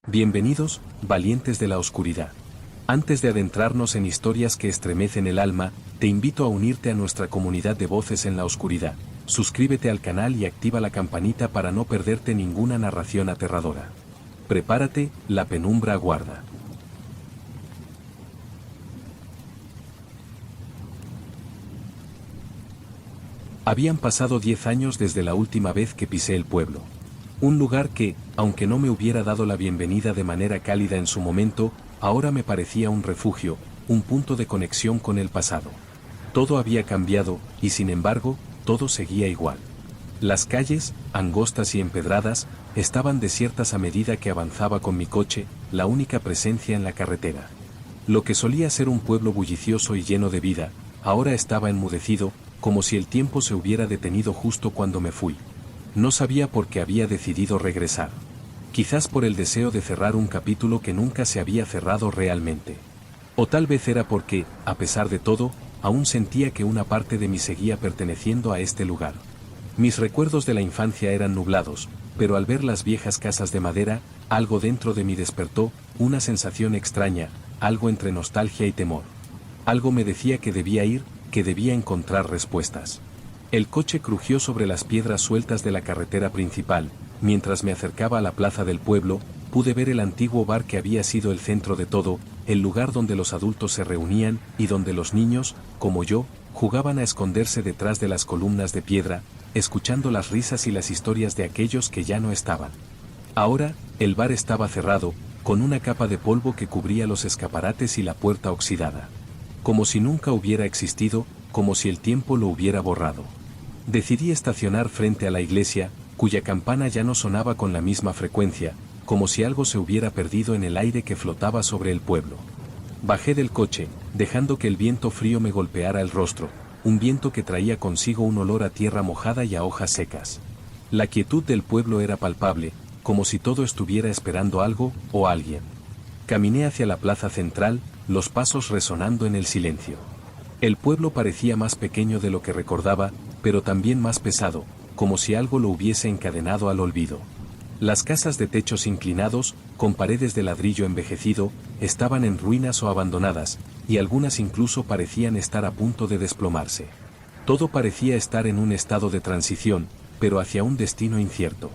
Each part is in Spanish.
Bienvenidos, valientes de la oscuridad. Antes de adentrarnos en historias que estremecen el alma, te invito a unirte a nuestra comunidad de voces en la oscuridad. Suscríbete al canal y activa la campanita para no perderte ninguna narración aterradora. Prepárate, la penumbra aguarda. Habían pasado 10 años desde la última vez que pisé el pueblo. Un lugar que, aunque no me hubiera dado la bienvenida de manera cálida en su momento, ahora me parecía un refugio, un punto de conexión con el pasado. Todo había cambiado, y sin embargo, todo seguía igual. Las calles, angostas y empedradas, estaban desiertas a medida que avanzaba con mi coche, la única presencia en la carretera. Lo que solía ser un pueblo bullicioso y lleno de vida, ahora estaba enmudecido, como si el tiempo se hubiera detenido justo cuando me fui. No sabía por qué había decidido regresar. Quizás por el deseo de cerrar un capítulo que nunca se había cerrado realmente. O tal vez era porque, a pesar de todo, aún sentía que una parte de mí seguía perteneciendo a este lugar. Mis recuerdos de la infancia eran nublados, pero al ver las viejas casas de madera, algo dentro de mí despertó, una sensación extraña, algo entre nostalgia y temor. Algo me decía que debía ir, que debía encontrar respuestas. El coche crujió sobre las piedras sueltas de la carretera principal. Mientras me acercaba a la plaza del pueblo, pude ver el antiguo bar que había sido el centro de todo, el lugar donde los adultos se reunían y donde los niños, como yo, jugaban a esconderse detrás de las columnas de piedra, escuchando las risas y las historias de aquellos que ya no estaban. Ahora, el bar estaba cerrado, con una capa de polvo que cubría los escaparates y la puerta oxidada. Como si nunca hubiera existido, como si el tiempo lo hubiera borrado. Decidí estacionar frente a la iglesia, cuya campana ya no sonaba con la misma frecuencia, como si algo se hubiera perdido en el aire que flotaba sobre el pueblo. Bajé del coche, dejando que el viento frío me golpeara el rostro, un viento que traía consigo un olor a tierra mojada y a hojas secas. La quietud del pueblo era palpable, como si todo estuviera esperando algo o alguien. Caminé hacia la plaza central, los pasos resonando en el silencio. El pueblo parecía más pequeño de lo que recordaba, pero también más pesado, como si algo lo hubiese encadenado al olvido. Las casas de techos inclinados, con paredes de ladrillo envejecido, estaban en ruinas o abandonadas, y algunas incluso parecían estar a punto de desplomarse. Todo parecía estar en un estado de transición, pero hacia un destino incierto.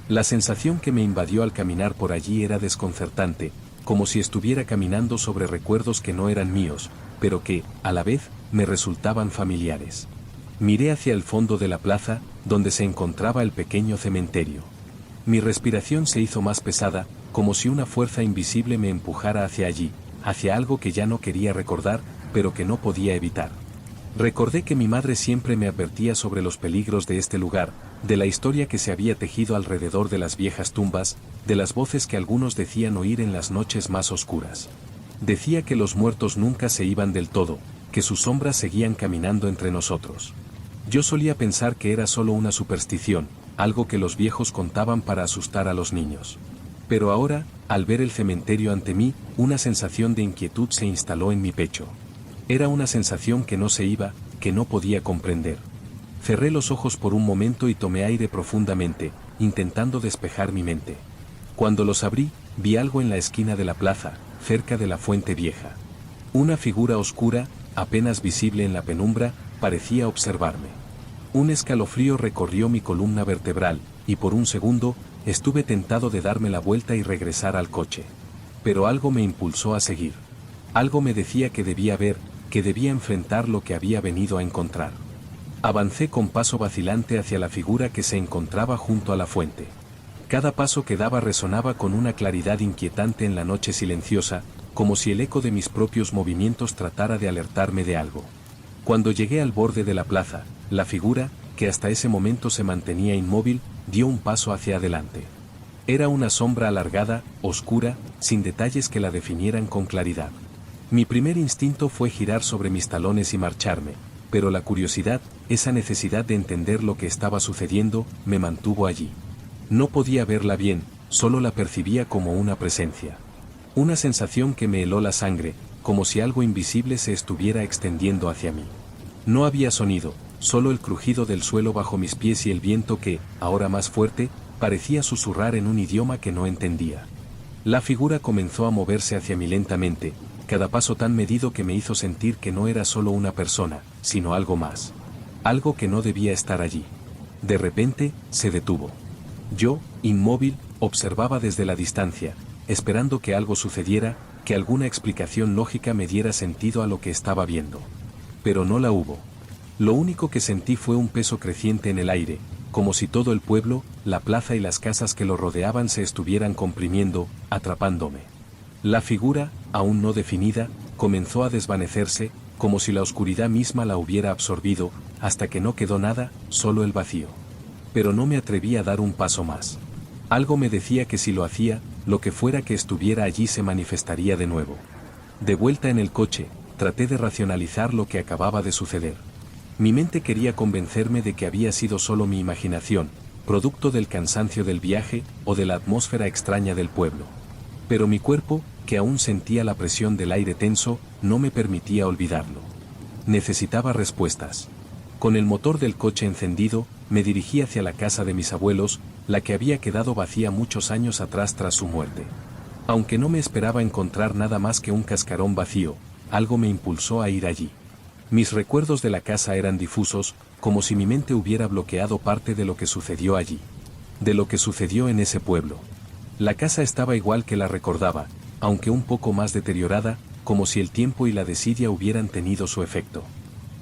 La sensación que me invadió al caminar por allí era desconcertante, como si estuviera caminando sobre recuerdos que no eran míos, pero que, a la vez, me resultaban familiares. Miré hacia el fondo de la plaza, donde se encontraba el pequeño cementerio. Mi respiración se hizo más pesada, como si una fuerza invisible me empujara hacia allí, hacia algo que ya no quería recordar, pero que no podía evitar. Recordé que mi madre siempre me advertía sobre los peligros de este lugar, de la historia que se había tejido alrededor de las viejas tumbas, de las voces que algunos decían oír en las noches más oscuras. Decía que los muertos nunca se iban del todo, que sus sombras seguían caminando entre nosotros. Yo solía pensar que era solo una superstición, algo que los viejos contaban para asustar a los niños. Pero ahora, al ver el cementerio ante mí, una sensación de inquietud se instaló en mi pecho. Era una sensación que no se iba, que no podía comprender. Cerré los ojos por un momento y tomé aire profundamente, intentando despejar mi mente. Cuando los abrí, vi algo en la esquina de la plaza, cerca de la fuente vieja. Una figura oscura, apenas visible en la penumbra, parecía observarme. Un escalofrío recorrió mi columna vertebral, y por un segundo, estuve tentado de darme la vuelta y regresar al coche. Pero algo me impulsó a seguir. Algo me decía que debía ver, que debía enfrentar lo que había venido a encontrar. Avancé con paso vacilante hacia la figura que se encontraba junto a la fuente. Cada paso que daba resonaba con una claridad inquietante en la noche silenciosa, como si el eco de mis propios movimientos tratara de alertarme de algo. Cuando llegué al borde de la plaza, la figura, que hasta ese momento se mantenía inmóvil, dio un paso hacia adelante. Era una sombra alargada, oscura, sin detalles que la definieran con claridad. Mi primer instinto fue girar sobre mis talones y marcharme, pero la curiosidad, esa necesidad de entender lo que estaba sucediendo, me mantuvo allí. No podía verla bien, solo la percibía como una presencia. Una sensación que me heló la sangre, como si algo invisible se estuviera extendiendo hacia mí. No había sonido, solo el crujido del suelo bajo mis pies y el viento que, ahora más fuerte, parecía susurrar en un idioma que no entendía. La figura comenzó a moverse hacia mí lentamente, cada paso tan medido que me hizo sentir que no era solo una persona, sino algo más. Algo que no debía estar allí. De repente, se detuvo. Yo, inmóvil, observaba desde la distancia, esperando que algo sucediera, que alguna explicación lógica me diera sentido a lo que estaba viendo. Pero no la hubo. Lo único que sentí fue un peso creciente en el aire, como si todo el pueblo, la plaza y las casas que lo rodeaban se estuvieran comprimiendo, atrapándome. La figura, aún no definida, comenzó a desvanecerse, como si la oscuridad misma la hubiera absorbido, hasta que no quedó nada, solo el vacío. Pero no me atreví a dar un paso más. Algo me decía que si lo hacía, lo que fuera que estuviera allí se manifestaría de nuevo. De vuelta en el coche, traté de racionalizar lo que acababa de suceder. Mi mente quería convencerme de que había sido solo mi imaginación, producto del cansancio del viaje o de la atmósfera extraña del pueblo. Pero mi cuerpo, que aún sentía la presión del aire tenso, no me permitía olvidarlo. Necesitaba respuestas. Con el motor del coche encendido, me dirigí hacia la casa de mis abuelos, la que había quedado vacía muchos años atrás tras su muerte. Aunque no me esperaba encontrar nada más que un cascarón vacío, algo me impulsó a ir allí. Mis recuerdos de la casa eran difusos, como si mi mente hubiera bloqueado parte de lo que sucedió allí. De lo que sucedió en ese pueblo. La casa estaba igual que la recordaba, aunque un poco más deteriorada, como si el tiempo y la desidia hubieran tenido su efecto.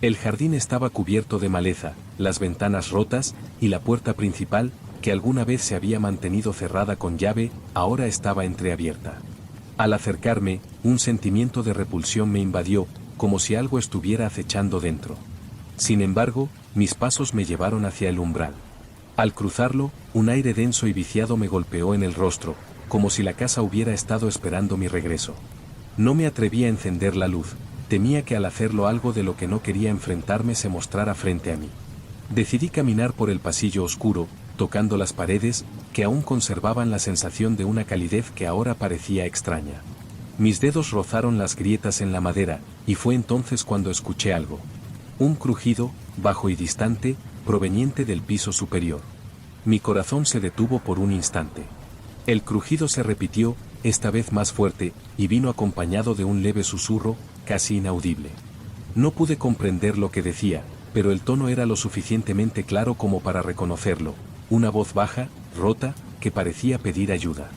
El jardín estaba cubierto de maleza, las ventanas rotas, y la puerta principal, que alguna vez se había mantenido cerrada con llave, ahora estaba entreabierta. Al acercarme, un sentimiento de repulsión me invadió, como si algo estuviera acechando dentro. Sin embargo, mis pasos me llevaron hacia el umbral. Al cruzarlo, un aire denso y viciado me golpeó en el rostro, como si la casa hubiera estado esperando mi regreso. No me atreví a encender la luz, temía que al hacerlo algo de lo que no quería enfrentarme se mostrara frente a mí. Decidí caminar por el pasillo oscuro, tocando las paredes, que aún conservaban la sensación de una calidez que ahora parecía extraña. Mis dedos rozaron las grietas en la madera, y fue entonces cuando escuché algo. Un crujido, bajo y distante, proveniente del piso superior. Mi corazón se detuvo por un instante. El crujido se repitió, esta vez más fuerte, y vino acompañado de un leve susurro, casi inaudible. No pude comprender lo que decía, pero el tono era lo suficientemente claro como para reconocerlo, una voz baja, rota, que parecía pedir ayuda.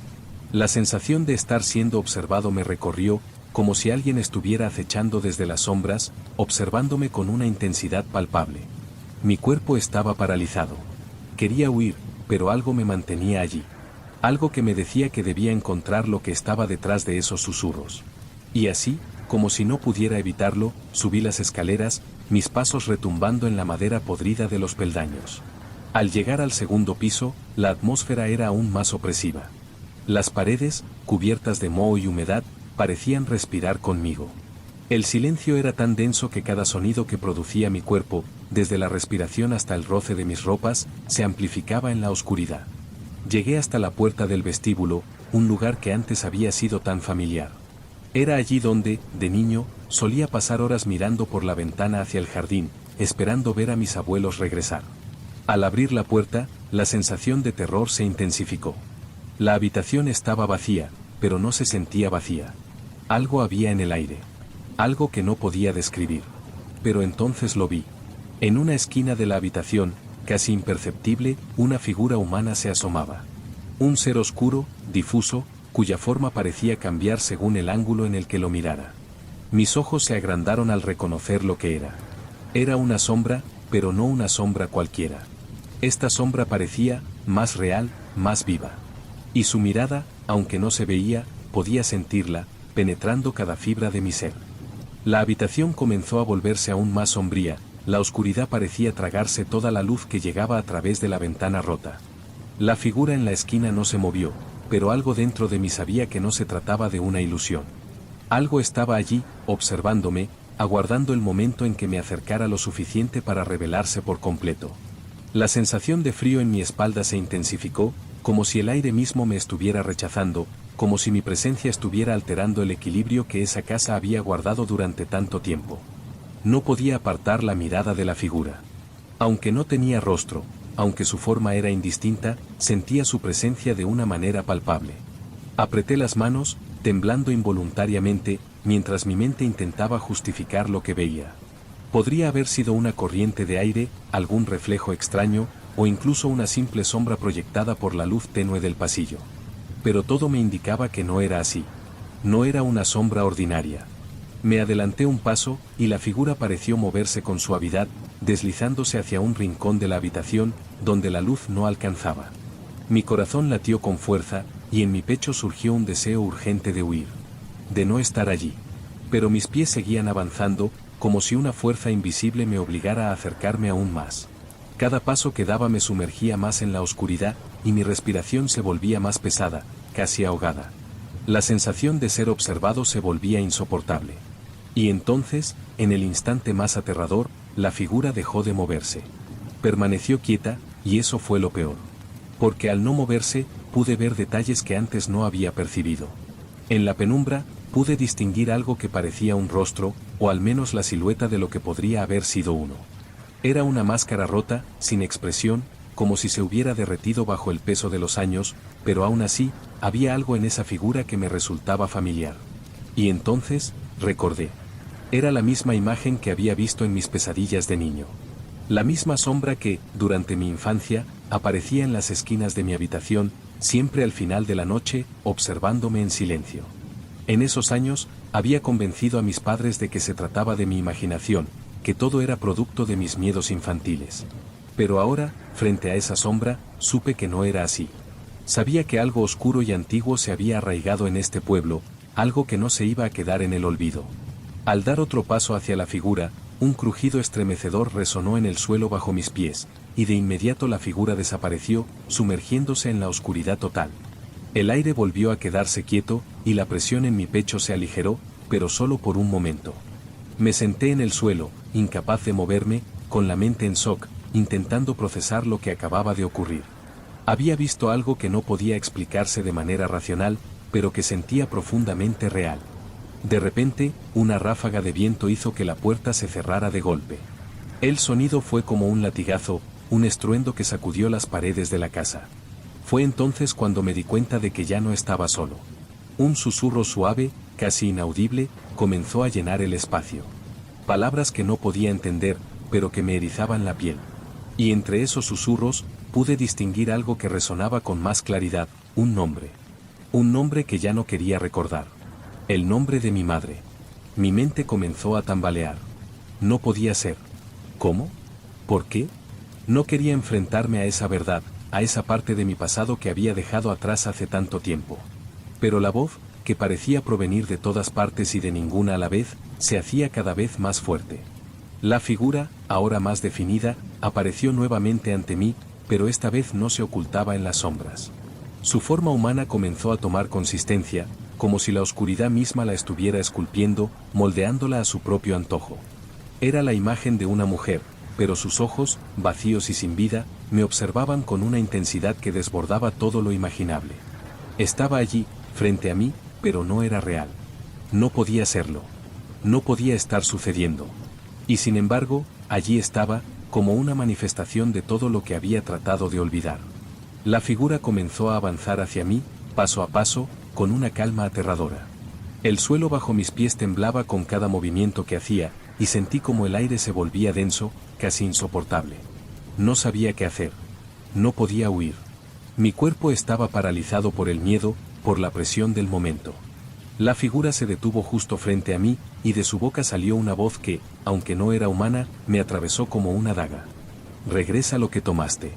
La sensación de estar siendo observado me recorrió, como si alguien estuviera acechando desde las sombras, observándome con una intensidad palpable. Mi cuerpo estaba paralizado. Quería huir, pero algo me mantenía allí. Algo que me decía que debía encontrar lo que estaba detrás de esos susurros. Y así, como si no pudiera evitarlo, subí las escaleras, mis pasos retumbando en la madera podrida de los peldaños. Al llegar al segundo piso, la atmósfera era aún más opresiva. Las paredes, cubiertas de moho y humedad, parecían respirar conmigo. El silencio era tan denso que cada sonido que producía mi cuerpo, desde la respiración hasta el roce de mis ropas, se amplificaba en la oscuridad. Llegué hasta la puerta del vestíbulo, un lugar que antes había sido tan familiar. Era allí donde, de niño, solía pasar horas mirando por la ventana hacia el jardín, esperando ver a mis abuelos regresar. Al abrir la puerta, la sensación de terror se intensificó. La habitación estaba vacía, pero no se sentía vacía. Algo había en el aire. Algo que no podía describir. Pero entonces lo vi. En una esquina de la habitación, casi imperceptible, una figura humana se asomaba. Un ser oscuro, difuso, cuya forma parecía cambiar según el ángulo en el que lo mirara. Mis ojos se agrandaron al reconocer lo que era. Era una sombra, pero no una sombra cualquiera. Esta sombra parecía más real, más viva. Y su mirada, aunque no se veía, podía sentirla, penetrando cada fibra de mi ser. La habitación comenzó a volverse aún más sombría, la oscuridad parecía tragarse toda la luz que llegaba a través de la ventana rota. La figura en la esquina no se movió, pero algo dentro de mí sabía que no se trataba de una ilusión. Algo estaba allí, observándome, aguardando el momento en que me acercara lo suficiente para revelarse por completo. La sensación de frío en mi espalda se intensificó, como si el aire mismo me estuviera rechazando, como si mi presencia estuviera alterando el equilibrio que esa casa había guardado durante tanto tiempo. No podía apartar la mirada de la figura. Aunque no tenía rostro, aunque su forma era indistinta, sentía su presencia de una manera palpable. Apreté las manos, temblando involuntariamente, mientras mi mente intentaba justificar lo que veía. Podría haber sido una corriente de aire, algún reflejo extraño, o incluso una simple sombra proyectada por la luz tenue del pasillo. Pero todo me indicaba que no era así. No era una sombra ordinaria. Me adelanté un paso, y la figura pareció moverse con suavidad, deslizándose hacia un rincón de la habitación, donde la luz no alcanzaba. Mi corazón latió con fuerza, y en mi pecho surgió un deseo urgente de huir. De no estar allí. Pero mis pies seguían avanzando, como si una fuerza invisible me obligara a acercarme aún más. Cada paso que daba me sumergía más en la oscuridad, y mi respiración se volvía más pesada, casi ahogada. La sensación de ser observado se volvía insoportable. Y entonces, en el instante más aterrador, la figura dejó de moverse. Permaneció quieta, y eso fue lo peor. Porque al no moverse, pude ver detalles que antes no había percibido. En la penumbra, pude distinguir algo que parecía un rostro, o al menos la silueta de lo que podría haber sido uno. Era una máscara rota, sin expresión, como si se hubiera derretido bajo el peso de los años, pero aún así, había algo en esa figura que me resultaba familiar. Y entonces, recordé. Era la misma imagen que había visto en mis pesadillas de niño. La misma sombra que, durante mi infancia, aparecía en las esquinas de mi habitación, siempre al final de la noche, observándome en silencio. En esos años, había convencido a mis padres de que se trataba de mi imaginación, que todo era producto de mis miedos infantiles. Pero ahora, frente a esa sombra, supe que no era así. Sabía que algo oscuro y antiguo se había arraigado en este pueblo, algo que no se iba a quedar en el olvido. Al dar otro paso hacia la figura, un crujido estremecedor resonó en el suelo bajo mis pies, y de inmediato la figura desapareció, sumergiéndose en la oscuridad total. El aire volvió a quedarse quieto, y la presión en mi pecho se aligeró, pero solo por un momento. Me senté en el suelo, incapaz de moverme, con la mente en shock, intentando procesar lo que acababa de ocurrir. Había visto algo que no podía explicarse de manera racional, pero que sentía profundamente real. De repente, una ráfaga de viento hizo que la puerta se cerrara de golpe. El sonido fue como un latigazo, un estruendo que sacudió las paredes de la casa. Fue entonces cuando me di cuenta de que ya no estaba solo. Un susurro suave, casi inaudible, comenzó a llenar el espacio. Palabras que no podía entender, pero que me erizaban la piel. Y entre esos susurros, pude distinguir algo que resonaba con más claridad, un nombre. Un nombre que ya no quería recordar. El nombre de mi madre. Mi mente comenzó a tambalear. No podía ser. ¿Cómo? ¿Por qué? No quería enfrentarme a esa verdad, a esa parte de mi pasado que había dejado atrás hace tanto tiempo. Pero la voz, que parecía provenir de todas partes y de ninguna a la vez, se hacía cada vez más fuerte. La figura, ahora más definida, apareció nuevamente ante mí, pero esta vez no se ocultaba en las sombras. Su forma humana comenzó a tomar consistencia, como si la oscuridad misma la estuviera esculpiendo, moldeándola a su propio antojo. Era la imagen de una mujer, pero sus ojos, vacíos y sin vida, me observaban con una intensidad que desbordaba todo lo imaginable. Estaba allí, frente a mí, pero no era real. No podía serlo. No podía estar sucediendo. Y sin embargo, allí estaba, como una manifestación de todo lo que había tratado de olvidar. La figura comenzó a avanzar hacia mí, paso a paso, con una calma aterradora. El suelo bajo mis pies temblaba con cada movimiento que hacía, y sentí como el aire se volvía denso, casi insoportable. No sabía qué hacer. No podía huir. Mi cuerpo estaba paralizado por el miedo, por la presión del momento. La figura se detuvo justo frente a mí, y de su boca salió una voz que, aunque no era humana, me atravesó como una daga. «Regresa lo que tomaste».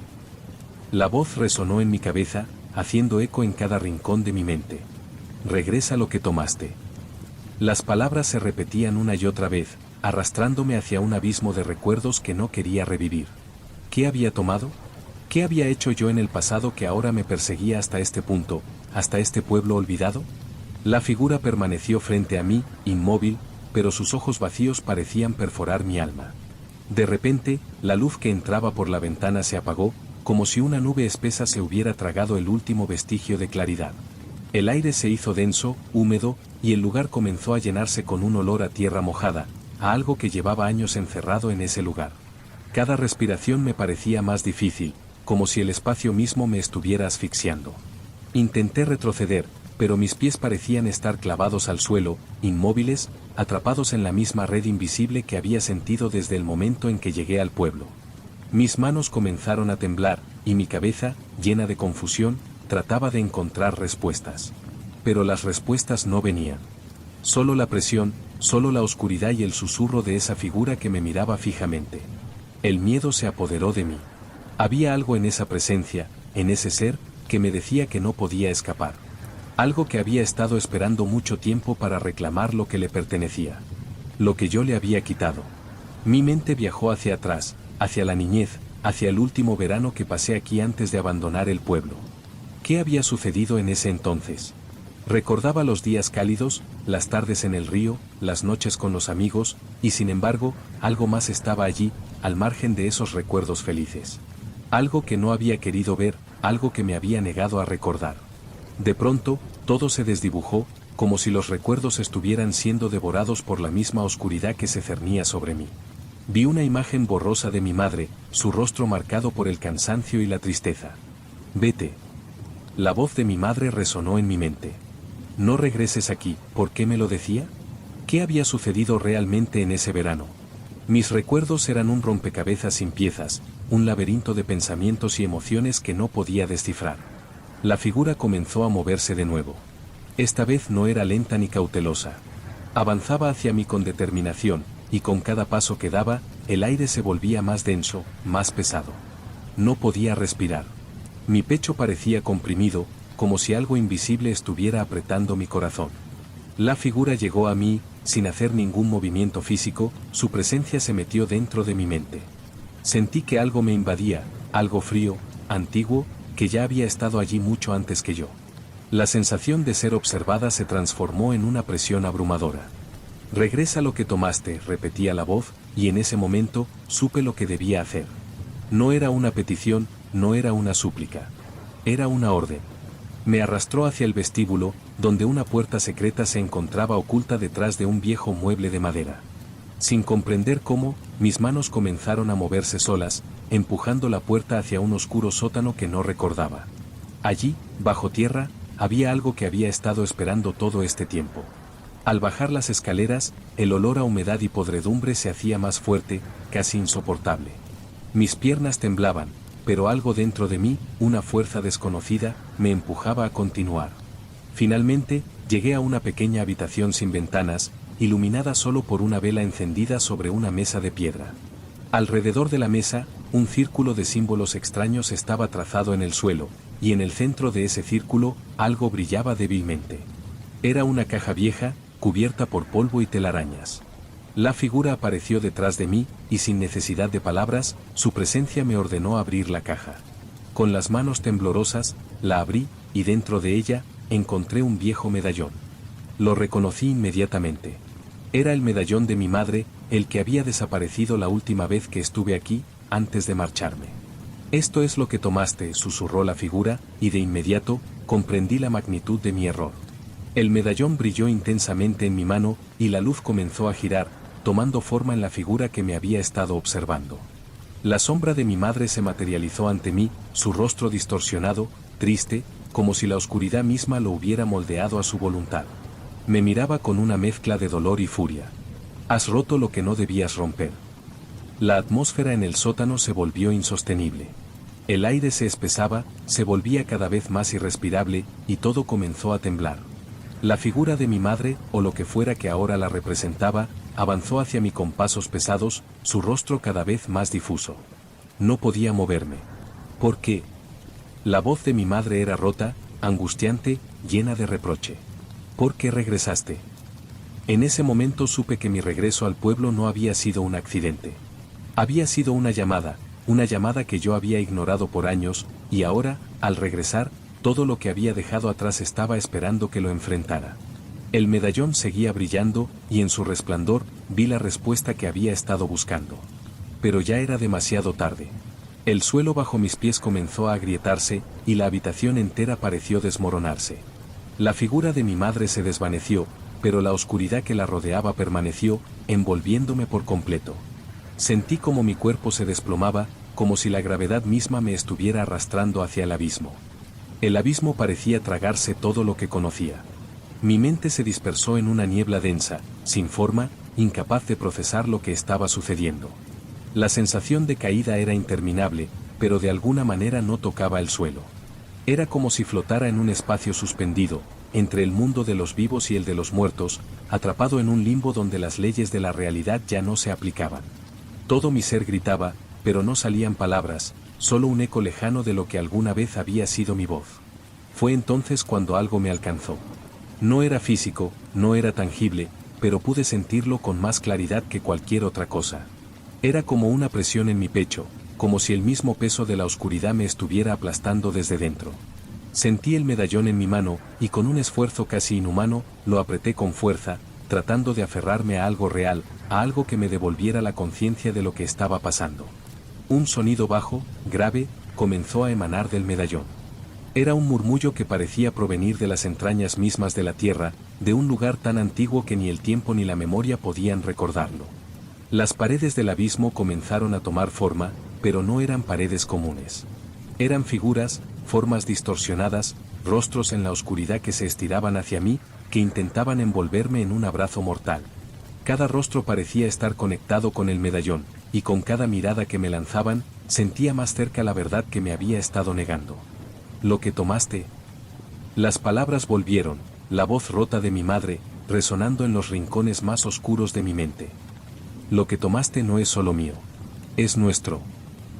La voz resonó en mi cabeza, haciendo eco en cada rincón de mi mente. «Regresa lo que tomaste». Las palabras se repetían una y otra vez, arrastrándome hacia un abismo de recuerdos que no quería revivir. ¿Qué había tomado? ¿Qué había hecho yo en el pasado que ahora me perseguía hasta este punto, hasta este pueblo olvidado? La figura permaneció frente a mí, inmóvil, pero sus ojos vacíos parecían perforar mi alma. De repente, la luz que entraba por la ventana se apagó, como si una nube espesa se hubiera tragado el último vestigio de claridad. El aire se hizo denso, húmedo, y el lugar comenzó a llenarse con un olor a tierra mojada, a algo que llevaba años encerrado en ese lugar. Cada respiración me parecía más difícil, como si el espacio mismo me estuviera asfixiando. Intenté retroceder, pero mis pies parecían estar clavados al suelo, inmóviles, atrapados en la misma red invisible que había sentido desde el momento en que llegué al pueblo. Mis manos comenzaron a temblar, y mi cabeza, llena de confusión, trataba de encontrar respuestas. Pero las respuestas no venían. Solo la presión, solo la oscuridad y el susurro de esa figura que me miraba fijamente. El miedo se apoderó de mí. Había algo en esa presencia, en ese ser, que me decía que no podía escapar. Algo que había estado esperando mucho tiempo para reclamar lo que le pertenecía. Lo que yo le había quitado. Mi mente viajó hacia atrás, hacia la niñez, hacia el último verano que pasé aquí antes de abandonar el pueblo. ¿Qué había sucedido en ese entonces? Recordaba los días cálidos, las tardes en el río, las noches con los amigos, y sin embargo, algo más estaba allí, al margen de esos recuerdos felices. Algo que no había querido ver, algo que me había negado a recordar. De pronto, todo se desdibujó, como si los recuerdos estuvieran siendo devorados por la misma oscuridad que se cernía sobre mí. Vi una imagen borrosa de mi madre, su rostro marcado por el cansancio y la tristeza. Vete. La voz de mi madre resonó en mi mente. No regreses aquí. ¿Por qué me lo decía? ¿Qué había sucedido realmente en ese verano? Mis recuerdos eran un rompecabezas sin piezas, un laberinto de pensamientos y emociones que no podía descifrar. La figura comenzó a moverse de nuevo. Esta vez no era lenta ni cautelosa. Avanzaba hacia mí con determinación, y con cada paso que daba, el aire se volvía más denso, más pesado. No podía respirar. Mi pecho parecía comprimido, como si algo invisible estuviera apretando mi corazón. La figura llegó a mí, sin hacer ningún movimiento físico, su presencia se metió dentro de mi mente. Sentí que algo me invadía, algo frío, antiguo, que ya había estado allí mucho antes que yo. La sensación de ser observada se transformó en una presión abrumadora. Regresa lo que tomaste, repetía la voz, y en ese momento, supe lo que debía hacer. No era una petición, no era una súplica. Era una orden. Me arrastró hacia el vestíbulo, donde una puerta secreta se encontraba oculta detrás de un viejo mueble de madera. Sin comprender cómo, mis manos comenzaron a moverse solas, empujando la puerta hacia un oscuro sótano que no recordaba. Allí, bajo tierra, había algo que había estado esperando todo este tiempo. Al bajar las escaleras, el olor a humedad y podredumbre se hacía más fuerte, casi insoportable. Mis piernas temblaban, pero algo dentro de mí, una fuerza desconocida, me empujaba a continuar. Finalmente, llegué a una pequeña habitación sin ventanas, iluminada solo por una vela encendida sobre una mesa de piedra. Alrededor de la mesa, un círculo de símbolos extraños estaba trazado en el suelo, y en el centro de ese círculo, algo brillaba débilmente. Era una caja vieja, cubierta por polvo y telarañas. La figura apareció detrás de mí, y sin necesidad de palabras, su presencia me ordenó abrir la caja. Con las manos temblorosas, la abrí, y dentro de ella, encontré un viejo medallón. Lo reconocí inmediatamente. Era el medallón de mi madre, el que había desaparecido la última vez que estuve aquí, antes de marcharme. Esto es lo que tomaste, susurró la figura, y de inmediato, comprendí la magnitud de mi error. El medallón brilló intensamente en mi mano, y la luz comenzó a girar, tomando forma en la figura que me había estado observando. La sombra de mi madre se materializó ante mí, su rostro distorsionado, triste, como si la oscuridad misma lo hubiera moldeado a su voluntad. Me miraba con una mezcla de dolor y furia. Has roto lo que no debías romper. La atmósfera en el sótano se volvió insostenible. El aire se espesaba, se volvía cada vez más irrespirable, y todo comenzó a temblar. La figura de mi madre, o lo que fuera que ahora la representaba, avanzó hacia mí con pasos pesados, su rostro cada vez más difuso. No podía moverme. ¿Por qué? La voz de mi madre era rota, angustiante, llena de reproche. ¿Por qué regresaste? En ese momento supe que mi regreso al pueblo no había sido un accidente. Había sido una llamada que yo había ignorado por años, y ahora, al regresar, todo lo que había dejado atrás estaba esperando que lo enfrentara. El medallón seguía brillando, y en su resplandor, vi la respuesta que había estado buscando. Pero ya era demasiado tarde. El suelo bajo mis pies comenzó a agrietarse, y la habitación entera pareció desmoronarse. La figura de mi madre se desvaneció, pero la oscuridad que la rodeaba permaneció, envolviéndome por completo. Sentí como mi cuerpo se desplomaba, como si la gravedad misma me estuviera arrastrando hacia el abismo. El abismo parecía tragarse todo lo que conocía. Mi mente se dispersó en una niebla densa, sin forma, incapaz de procesar lo que estaba sucediendo. La sensación de caída era interminable, pero de alguna manera no tocaba el suelo. Era como si flotara en un espacio suspendido, entre el mundo de los vivos y el de los muertos, atrapado en un limbo donde las leyes de la realidad ya no se aplicaban. Todo mi ser gritaba, pero no salían palabras, solo un eco lejano de lo que alguna vez había sido mi voz. Fue entonces cuando algo me alcanzó. No era físico, no era tangible, pero pude sentirlo con más claridad que cualquier otra cosa. Era como una presión en mi pecho, como si el mismo peso de la oscuridad me estuviera aplastando desde dentro. Sentí el medallón en mi mano, y con un esfuerzo casi inhumano, lo apreté con fuerza, tratando de aferrarme a algo real, a algo que me devolviera la conciencia de lo que estaba pasando. Un sonido bajo, grave, comenzó a emanar del medallón. Era un murmullo que parecía provenir de las entrañas mismas de la tierra, de un lugar tan antiguo que ni el tiempo ni la memoria podían recordarlo. Las paredes del abismo comenzaron a tomar forma, pero no eran paredes comunes. Eran figuras, formas distorsionadas, rostros en la oscuridad que se estiraban hacia mí, que intentaban envolverme en un abrazo mortal. Cada rostro parecía estar conectado con el medallón, y con cada mirada que me lanzaban, sentía más cerca la verdad que me había estado negando. Lo que tomaste. Las palabras volvieron, la voz rota de mi madre, resonando en los rincones más oscuros de mi mente. Lo que tomaste no es solo mío. Es nuestro.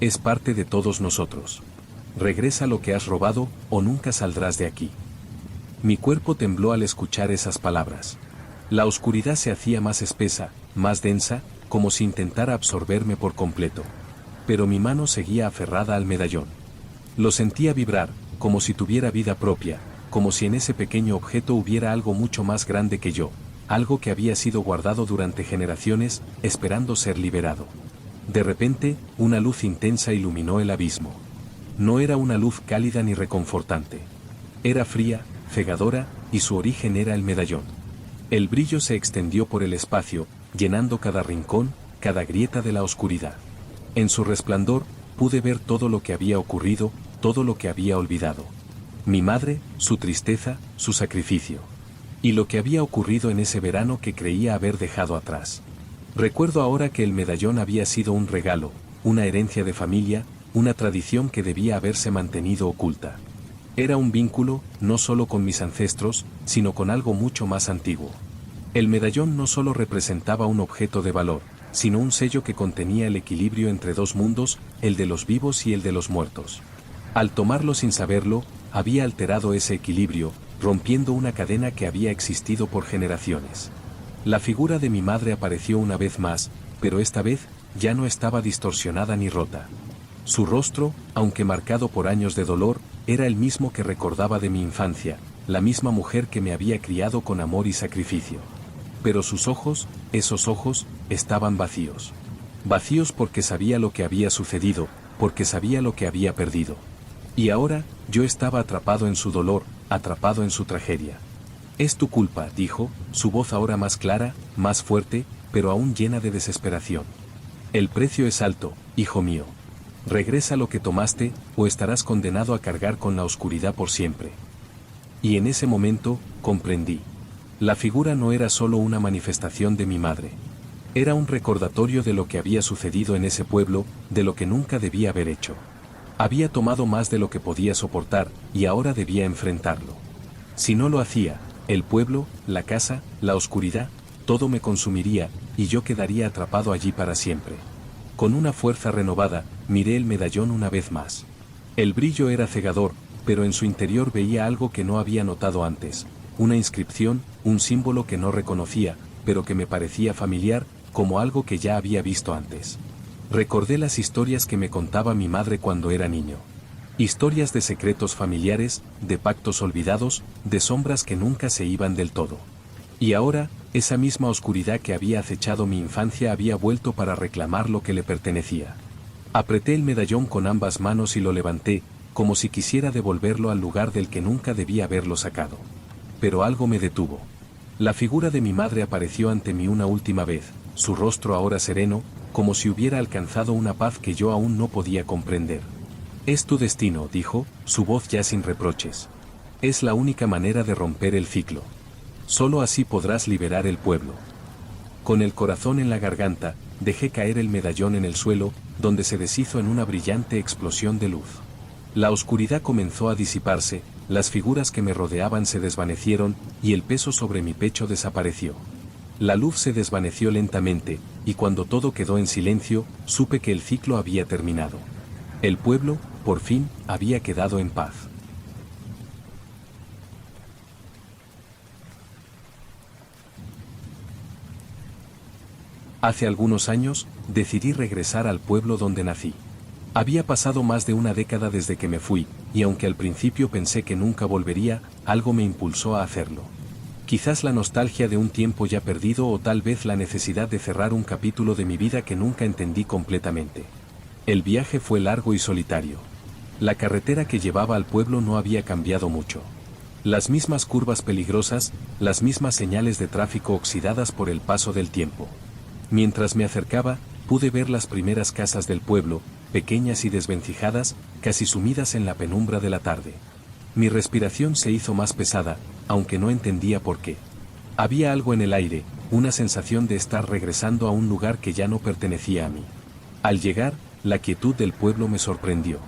Es parte de todos nosotros. Regresa lo que has robado, o nunca saldrás de aquí. Mi cuerpo tembló al escuchar esas palabras. La oscuridad se hacía más espesa, más densa, como si intentara absorberme por completo. Pero mi mano seguía aferrada al medallón. Lo sentía vibrar, como si tuviera vida propia, como si en ese pequeño objeto hubiera algo mucho más grande que yo, algo que había sido guardado durante generaciones, esperando ser liberado. De repente, una luz intensa iluminó el abismo. No era una luz cálida ni reconfortante. Era fría, cegadora, y su origen era el medallón. El brillo se extendió por el espacio, llenando cada rincón, cada grieta de la oscuridad. En su resplandor, pude ver todo lo que había ocurrido, todo lo que había olvidado. Mi madre, su tristeza, su sacrificio. Y lo que había ocurrido en ese verano que creía haber dejado atrás. Recuerdo ahora que el medallón había sido un regalo, una herencia de familia, una tradición que debía haberse mantenido oculta. Era un vínculo, no solo con mis ancestros, sino con algo mucho más antiguo. El medallón no solo representaba un objeto de valor, sino un sello que contenía el equilibrio entre dos mundos, el de los vivos y el de los muertos. Al tomarlo sin saberlo, había alterado ese equilibrio, rompiendo una cadena que había existido por generaciones. La figura de mi madre apareció una vez más, pero esta vez, ya no estaba distorsionada ni rota. Su rostro, aunque marcado por años de dolor, era el mismo que recordaba de mi infancia, la misma mujer que me había criado con amor y sacrificio. Pero sus ojos, esos ojos, estaban vacíos. Vacíos porque sabía lo que había sucedido, porque sabía lo que había perdido. Y ahora, yo estaba atrapado en su dolor, atrapado en su tragedia. Es tu culpa, dijo, su voz ahora más clara, más fuerte, pero aún llena de desesperación. El precio es alto, hijo mío. Regresa lo que tomaste, o estarás condenado a cargar con la oscuridad por siempre. Y en ese momento, comprendí. La figura no era solo una manifestación de mi madre. Era un recordatorio de lo que había sucedido en ese pueblo, de lo que nunca debía haber hecho. Había tomado más de lo que podía soportar, y ahora debía enfrentarlo. Si no lo hacía, el pueblo, la casa, la oscuridad, todo me consumiría, y yo quedaría atrapado allí para siempre. Con una fuerza renovada, miré el medallón una vez más. El brillo era cegador, pero en su interior veía algo que no había notado antes, una inscripción, un símbolo que no reconocía, pero que me parecía familiar, como algo que ya había visto antes. Recordé las historias que me contaba mi madre cuando era niño. Historias de secretos familiares, de pactos olvidados, de sombras que nunca se iban del todo. Y ahora, esa misma oscuridad que había acechado mi infancia había vuelto para reclamar lo que le pertenecía. Apreté el medallón con ambas manos y lo levanté, como si quisiera devolverlo al lugar del que nunca debía haberlo sacado. Pero algo me detuvo. La figura de mi madre apareció ante mí una última vez, su rostro ahora sereno, como si hubiera alcanzado una paz que yo aún no podía comprender. Es tu destino, dijo, su voz ya sin reproches. Es la única manera de romper el ciclo. Solo así podrás liberar el pueblo. Con el corazón en la garganta, dejé caer el medallón en el suelo, donde se deshizo en una brillante explosión de luz. La oscuridad comenzó a disiparse, las figuras que me rodeaban se desvanecieron, y el peso sobre mi pecho desapareció. La luz se desvaneció lentamente, y cuando todo quedó en silencio, supe que el ciclo había terminado. El pueblo, por fin, había quedado en paz. Hace algunos años, decidí regresar al pueblo donde nací. Había pasado más de una década desde que me fui, y aunque al principio pensé que nunca volvería, algo me impulsó a hacerlo. Quizás la nostalgia de un tiempo ya perdido o tal vez la necesidad de cerrar un capítulo de mi vida que nunca entendí completamente. El viaje fue largo y solitario. La carretera que llevaba al pueblo no había cambiado mucho. Las mismas curvas peligrosas, las mismas señales de tráfico oxidadas por el paso del tiempo. Mientras me acercaba, pude ver las primeras casas del pueblo, pequeñas y desvencijadas, casi sumidas en la penumbra de la tarde. Mi respiración se hizo más pesada, aunque no entendía por qué. Había algo en el aire, una sensación de estar regresando a un lugar que ya no pertenecía a mí. Al llegar, la quietud del pueblo me sorprendió.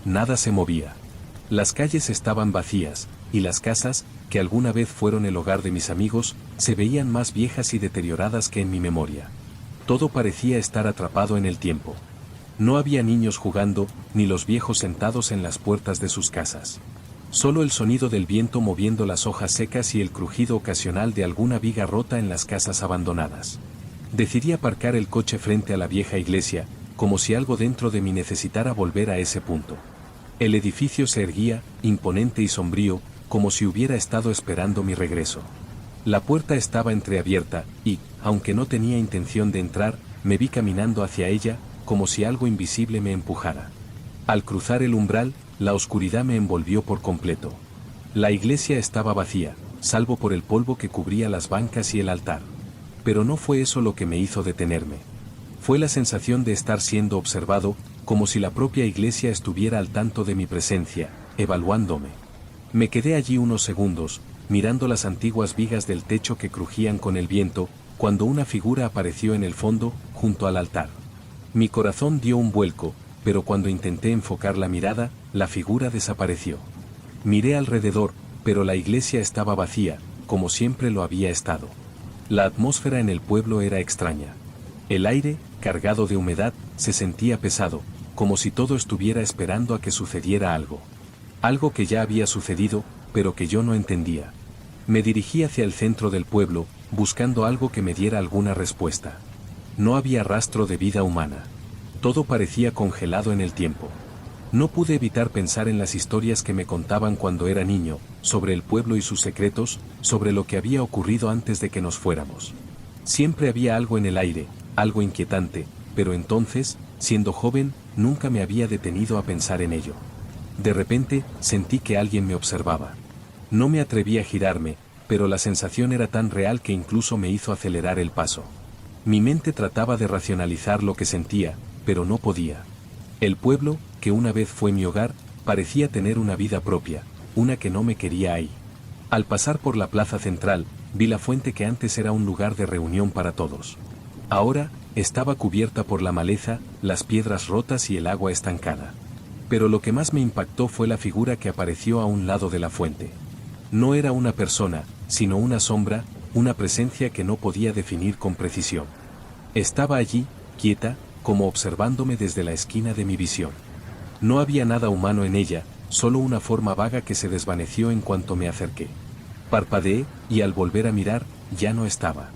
Nada se movía. Las calles estaban vacías, y las casas, que alguna vez fueron el hogar de mis amigos, se veían más viejas y deterioradas que en mi memoria. Todo parecía estar atrapado en el tiempo. No había niños jugando, ni los viejos sentados en las puertas de sus casas. Solo el sonido del viento moviendo las hojas secas y el crujido ocasional de alguna viga rota en las casas abandonadas. Decidí aparcar el coche frente a la vieja iglesia, como si algo dentro de mí necesitara volver a ese punto. El edificio se erguía, imponente y sombrío, como si hubiera estado esperando mi regreso. La puerta estaba entreabierta, y, aunque no tenía intención de entrar, me vi caminando hacia ella, como si algo invisible me empujara. Al cruzar el umbral, la oscuridad me envolvió por completo. La iglesia estaba vacía, salvo por el polvo que cubría las bancas y el altar. Pero no fue eso lo que me hizo detenerme. Fue la sensación de estar siendo observado, como si la propia iglesia estuviera al tanto de mi presencia, evaluándome. Me quedé allí unos segundos, mirando las antiguas vigas del techo que crujían con el viento, cuando una figura apareció en el fondo, junto al altar. Mi corazón dio un vuelco, pero cuando intenté enfocar la mirada, la figura desapareció. Miré alrededor, pero la iglesia estaba vacía, como siempre lo había estado. La atmósfera en el pueblo era extraña. El aire, cargado de humedad, se sentía pesado, como si todo estuviera esperando a que sucediera algo. Algo que ya había sucedido, pero que yo no entendía. Me dirigí hacia el centro del pueblo, buscando algo que me diera alguna respuesta. No había rastro de vida humana. Todo parecía congelado en el tiempo. No pude evitar pensar en las historias que me contaban cuando era niño, sobre el pueblo y sus secretos, sobre lo que había ocurrido antes de que nos fuéramos. Siempre había algo en el aire, algo inquietante, pero entonces, siendo joven, nunca me había detenido a pensar en ello. De repente, sentí que alguien me observaba. No me atreví a girarme, pero la sensación era tan real que incluso me hizo acelerar el paso. Mi mente trataba de racionalizar lo que sentía, pero no podía. El pueblo, que una vez fue mi hogar, parecía tener una vida propia, una que no me quería ahí. Al pasar por la plaza central, vi la fuente que antes era un lugar de reunión para todos. Ahora, estaba cubierta por la maleza, las piedras rotas y el agua estancada. Pero lo que más me impactó fue la figura que apareció a un lado de la fuente. No era una persona, sino una sombra, una presencia que no podía definir con precisión. Estaba allí, quieta, como observándome desde la esquina de mi visión. No había nada humano en ella, solo una forma vaga que se desvaneció en cuanto me acerqué. Parpadeé, y al volver a mirar, ya no estaba.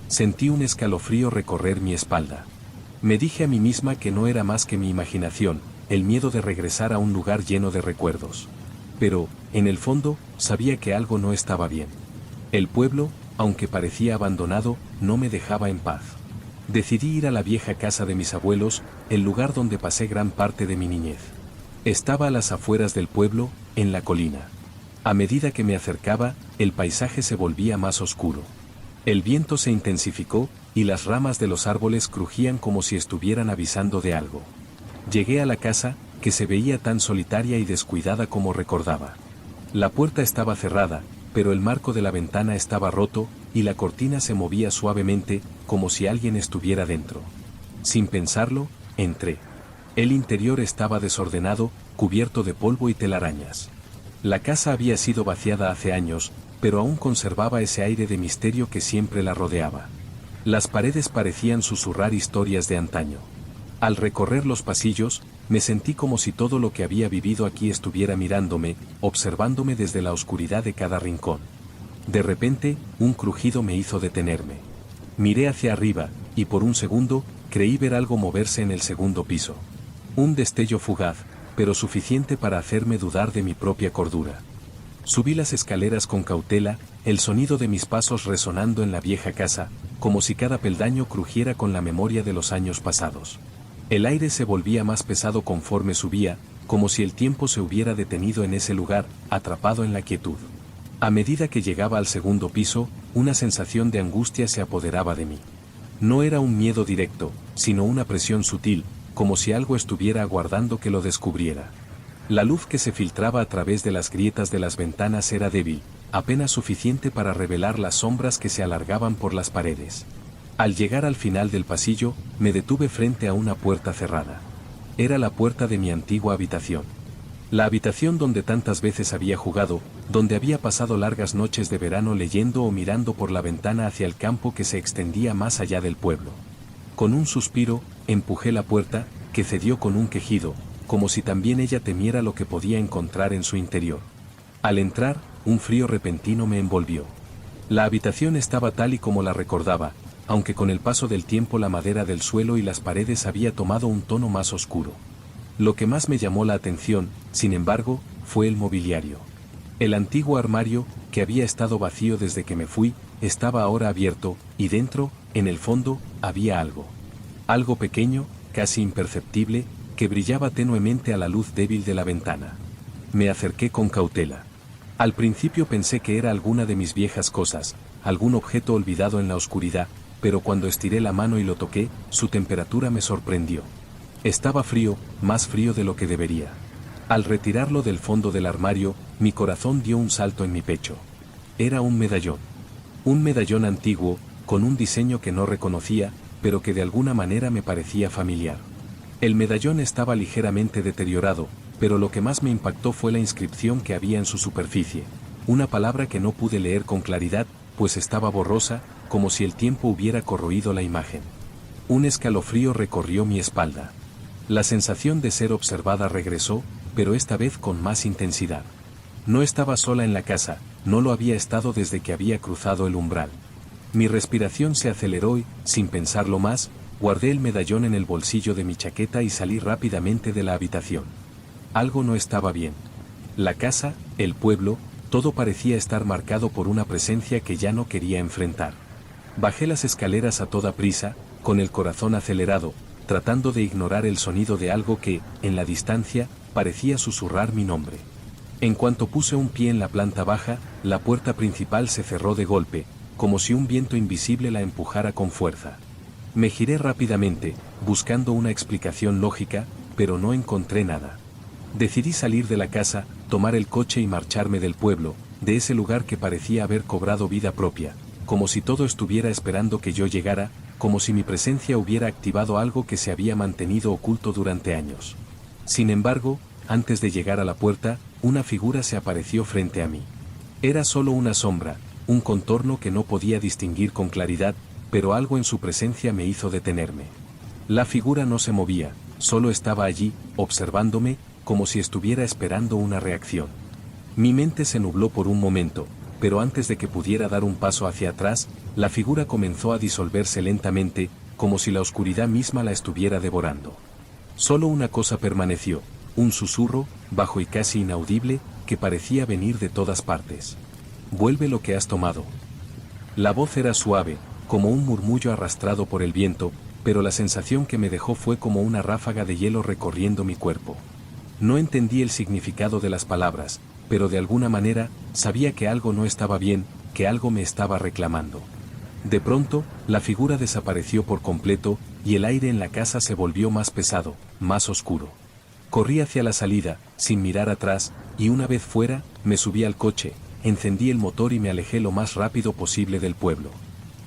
Sentí un escalofrío recorrer mi espalda. Me dije a mí misma que no era más que mi imaginación, el miedo de regresar a un lugar lleno de recuerdos. Pero, en el fondo, sabía que algo no estaba bien. El pueblo, aunque parecía abandonado, no me dejaba en paz. Decidí ir a la vieja casa de mis abuelos, el lugar donde pasé gran parte de mi niñez. Estaba a las afueras del pueblo, en la colina. A medida que me acercaba, el paisaje se volvía más oscuro. El viento se intensificó, y las ramas de los árboles crujían como si estuvieran avisando de algo. Llegué a la casa, que se veía tan solitaria y descuidada como recordaba. La puerta estaba cerrada, pero el marco de la ventana estaba roto, y la cortina se movía suavemente, como si alguien estuviera dentro. Sin pensarlo, entré. El interior estaba desordenado, cubierto de polvo y telarañas. La casa había sido vaciada hace años, pero aún conservaba ese aire de misterio que siempre la rodeaba. Las paredes parecían susurrar historias de antaño. Al recorrer los pasillos, me sentí como si todo lo que había vivido aquí estuviera mirándome, observándome desde la oscuridad de cada rincón. De repente, un crujido me hizo detenerme. Miré hacia arriba, y por un segundo, creí ver algo moverse en el segundo piso. Un destello fugaz, pero suficiente para hacerme dudar de mi propia cordura. Subí las escaleras con cautela, el sonido de mis pasos resonando en la vieja casa, como si cada peldaño crujiera con la memoria de los años pasados. El aire se volvía más pesado conforme subía, como si el tiempo se hubiera detenido en ese lugar, atrapado en la quietud. A medida que llegaba al segundo piso, una sensación de angustia se apoderaba de mí. No era un miedo directo, sino una presión sutil, como si algo estuviera aguardando que lo descubriera. La luz que se filtraba a través de las grietas de las ventanas era débil, apenas suficiente para revelar las sombras que se alargaban por las paredes. Al llegar al final del pasillo, me detuve frente a una puerta cerrada. Era la puerta de mi antigua habitación. La habitación donde tantas veces había jugado, donde había pasado largas noches de verano leyendo o mirando por la ventana hacia el campo que se extendía más allá del pueblo. Con un suspiro, empujé la puerta, que cedió con un quejido, como si también ella temiera lo que podía encontrar en su interior. Al entrar, un frío repentino me envolvió. La habitación estaba tal y como la recordaba, aunque con el paso del tiempo la madera del suelo y las paredes había tomado un tono más oscuro. Lo que más me llamó la atención, sin embargo, fue el mobiliario. El antiguo armario, que había estado vacío desde que me fui, estaba ahora abierto, y dentro, en el fondo, había algo. Algo pequeño, casi imperceptible, que brillaba tenuemente a la luz débil de la ventana. Me acerqué con cautela. Al principio pensé que era alguna de mis viejas cosas, algún objeto olvidado en la oscuridad, pero cuando estiré la mano y lo toqué, su temperatura me sorprendió. Estaba frío, más frío de lo que debería. Al retirarlo del fondo del armario, mi corazón dio un salto en mi pecho. Era un medallón. Un medallón antiguo, con un diseño que no reconocía, pero que de alguna manera me parecía familiar. El medallón estaba ligeramente deteriorado, pero lo que más me impactó fue la inscripción que había en su superficie, una palabra que no pude leer con claridad, pues estaba borrosa, como si el tiempo hubiera corroído la imagen. Un escalofrío recorrió mi espalda. La sensación de ser observada regresó, pero esta vez con más intensidad. No estaba sola en la casa, no lo había estado desde que había cruzado el umbral. Mi respiración se aceleró y, sin pensarlo más, guardé el medallón en el bolsillo de mi chaqueta y salí rápidamente de la habitación. Algo no estaba bien. La casa, el pueblo, todo parecía estar marcado por una presencia que ya no quería enfrentar. Bajé las escaleras a toda prisa, con el corazón acelerado, tratando de ignorar el sonido de algo que, en la distancia, parecía susurrar mi nombre. En cuanto puse un pie en la planta baja, la puerta principal se cerró de golpe, como si un viento invisible la empujara con fuerza. Me giré rápidamente, buscando una explicación lógica, pero no encontré nada. Decidí salir de la casa, tomar el coche y marcharme del pueblo, de ese lugar que parecía haber cobrado vida propia, como si todo estuviera esperando que yo llegara, como si mi presencia hubiera activado algo que se había mantenido oculto durante años. Sin embargo, antes de llegar a la puerta, una figura se apareció frente a mí. Era solo una sombra, un contorno que no podía distinguir con claridad, pero algo en su presencia me hizo detenerme. La figura no se movía, solo estaba allí, observándome, como si estuviera esperando una reacción. Mi mente se nubló por un momento, pero antes de que pudiera dar un paso hacia atrás, la figura comenzó a disolverse lentamente, como si la oscuridad misma la estuviera devorando. Solo una cosa permaneció, un susurro, bajo y casi inaudible, que parecía venir de todas partes. «Vuelve lo que has tomado». La voz era suave, como un murmullo arrastrado por el viento, pero la sensación que me dejó fue como una ráfaga de hielo recorriendo mi cuerpo. No entendí el significado de las palabras, pero de alguna manera, sabía que algo no estaba bien, que algo me estaba reclamando. De pronto, la figura desapareció por completo, y el aire en la casa se volvió más pesado, más oscuro. Corrí hacia la salida, sin mirar atrás, y una vez fuera, me subí al coche, encendí el motor y me alejé lo más rápido posible del pueblo.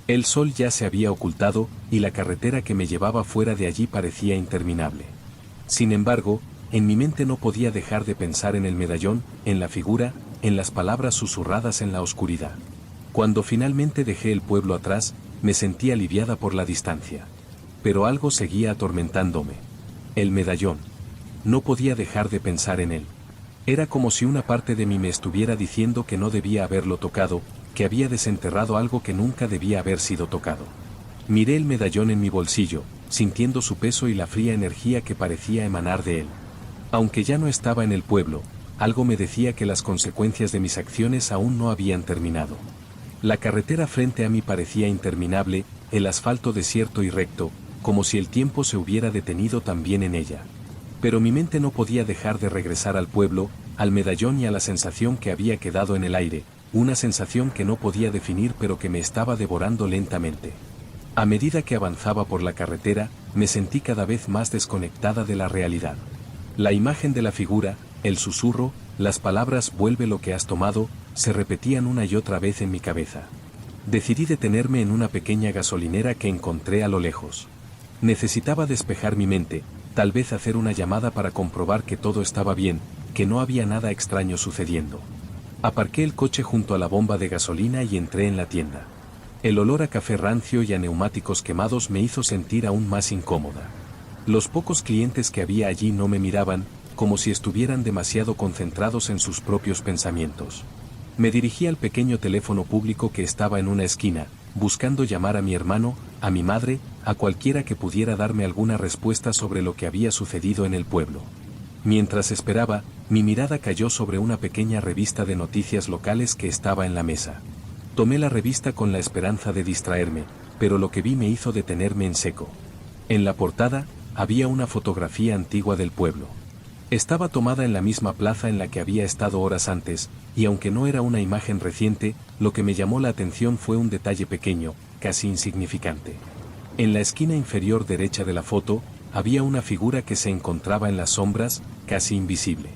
El sol ya se había ocultado, y la carretera que me llevaba fuera de allí parecía interminable. Sin embargo, en mi mente no podía dejar de pensar en el medallón, en la figura, en las palabras susurradas en la oscuridad. Cuando finalmente dejé el pueblo atrás, me sentí aliviada por la distancia. Pero algo seguía atormentándome. El medallón. No podía dejar de pensar en él. Era como si una parte de mí me estuviera diciendo que no debía haberlo tocado, que había desenterrado algo que nunca debía haber sido tocado. Miré el medallón en mi bolsillo, sintiendo su peso y la fría energía que parecía emanar de él. Aunque ya no estaba en el pueblo, algo me decía que las consecuencias de mis acciones aún no habían terminado. La carretera frente a mí parecía interminable, el asfalto desierto y recto, como si el tiempo se hubiera detenido también en ella. Pero mi mente no podía dejar de regresar al pueblo, al medallón y a la sensación que había quedado en el aire, una sensación que no podía definir pero que me estaba devorando lentamente. A medida que avanzaba por la carretera, me sentí cada vez más desconectada de la realidad. La imagen de la figura, el susurro, las palabras "vuelve lo que has tomado", se repetían una y otra vez en mi cabeza. Decidí detenerme en una pequeña gasolinera que encontré a lo lejos. Necesitaba despejar mi mente, tal vez hacer una llamada para comprobar que todo estaba bien, que no había nada extraño sucediendo. Aparqué el coche junto a la bomba de gasolina y entré en la tienda. El olor a café rancio y a neumáticos quemados me hizo sentir aún más incómoda. Los pocos clientes que había allí no me miraban, como si estuvieran demasiado concentrados en sus propios pensamientos. Me dirigí al pequeño teléfono público que estaba en una esquina, buscando llamar a mi hermano, a mi madre, a cualquiera que pudiera darme alguna respuesta sobre lo que había sucedido en el pueblo. Mientras esperaba, mi mirada cayó sobre una pequeña revista de noticias locales que estaba en la mesa. Tomé la revista con la esperanza de distraerme, pero lo que vi me hizo detenerme en seco. En la portada, había una fotografía antigua del pueblo. Estaba tomada en la misma plaza en la que había estado horas antes, y aunque no era una imagen reciente, lo que me llamó la atención fue un detalle pequeño, casi insignificante. En la esquina inferior derecha de la foto, había una figura que se encontraba en las sombras, casi invisible.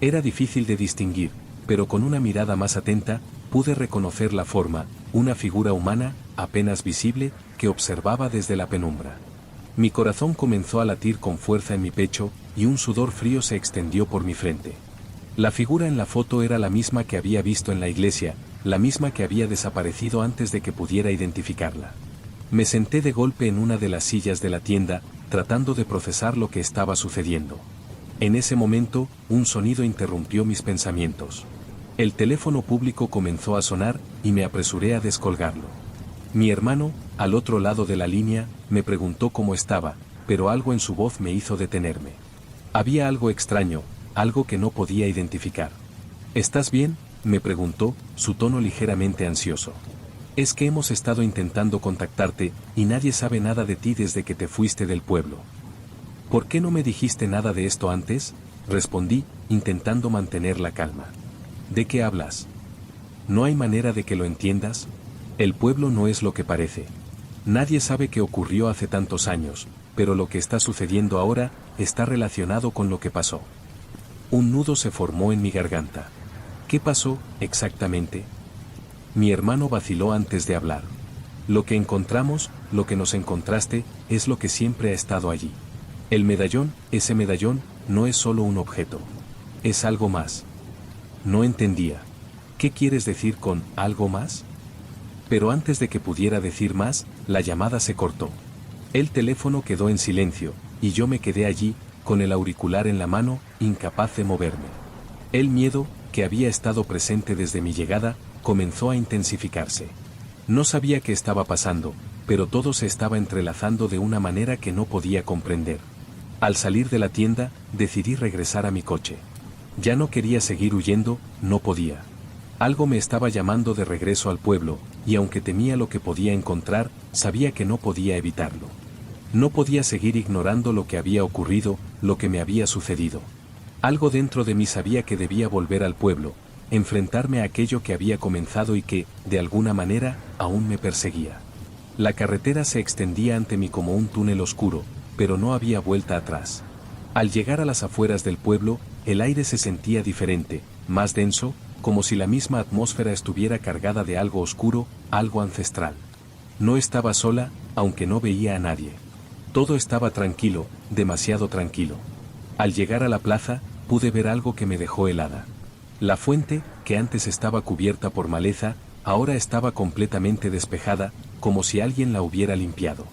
Era difícil de distinguir, pero con una mirada más atenta, pude reconocer la forma, una figura humana, apenas visible, que observaba desde la penumbra. Mi corazón comenzó a latir con fuerza en mi pecho, y un sudor frío se extendió por mi frente. La figura en la foto era la misma que había visto en la iglesia, la misma que había desaparecido antes de que pudiera identificarla. Me senté de golpe en una de las sillas de la tienda, tratando de procesar lo que estaba sucediendo. En ese momento, un sonido interrumpió mis pensamientos. El teléfono público comenzó a sonar, y me apresuré a descolgarlo. Mi hermano, al otro lado de la línea, me preguntó cómo estaba, pero algo en su voz me hizo detenerme. Había algo extraño, algo que no podía identificar. ¿Estás bien?, me preguntó, su tono ligeramente ansioso. Es que hemos estado intentando contactarte, y nadie sabe nada de ti desde que te fuiste del pueblo. ¿Por qué no me dijiste nada de esto antes?, respondí, intentando mantener la calma. ¿De qué hablas? ¿No hay manera de que lo entiendas? El pueblo no es lo que parece. Nadie sabe qué ocurrió hace tantos años, pero lo que está sucediendo ahora está relacionado con lo que pasó. Un nudo se formó en mi garganta. ¿Qué pasó, exactamente? Mi hermano vaciló antes de hablar. Lo que encontramos, lo que nos encontraste, es lo que siempre ha estado allí. El medallón, ese medallón, no es solo un objeto. Es algo más. No entendía. ¿Qué quieres decir con algo más? Pero antes de que pudiera decir más, la llamada se cortó. El teléfono quedó en silencio, y yo me quedé allí, con el auricular en la mano, incapaz de moverme. El miedo, que había estado presente desde mi llegada, comenzó a intensificarse. No sabía qué estaba pasando, pero todo se estaba entrelazando de una manera que no podía comprender. Al salir de la tienda, decidí regresar a mi coche. Ya no quería seguir huyendo, no podía. Algo me estaba llamando de regreso al pueblo, y aunque temía lo que podía encontrar, sabía que no podía evitarlo. No podía seguir ignorando lo que había ocurrido, lo que me había sucedido. Algo dentro de mí sabía que debía volver al pueblo, enfrentarme a aquello que había comenzado y que, de alguna manera, aún me perseguía. La carretera se extendía ante mí como un túnel oscuro, pero no había vuelta atrás. Al llegar a las afueras del pueblo, el aire se sentía diferente, más denso, como si la misma atmósfera estuviera cargada de algo oscuro, algo ancestral. No estaba sola, aunque no veía a nadie. Todo estaba tranquilo, demasiado tranquilo. Al llegar a la plaza, pude ver algo que me dejó helada. La fuente, que antes estaba cubierta por maleza, ahora estaba completamente despejada, como si alguien la hubiera limpiado.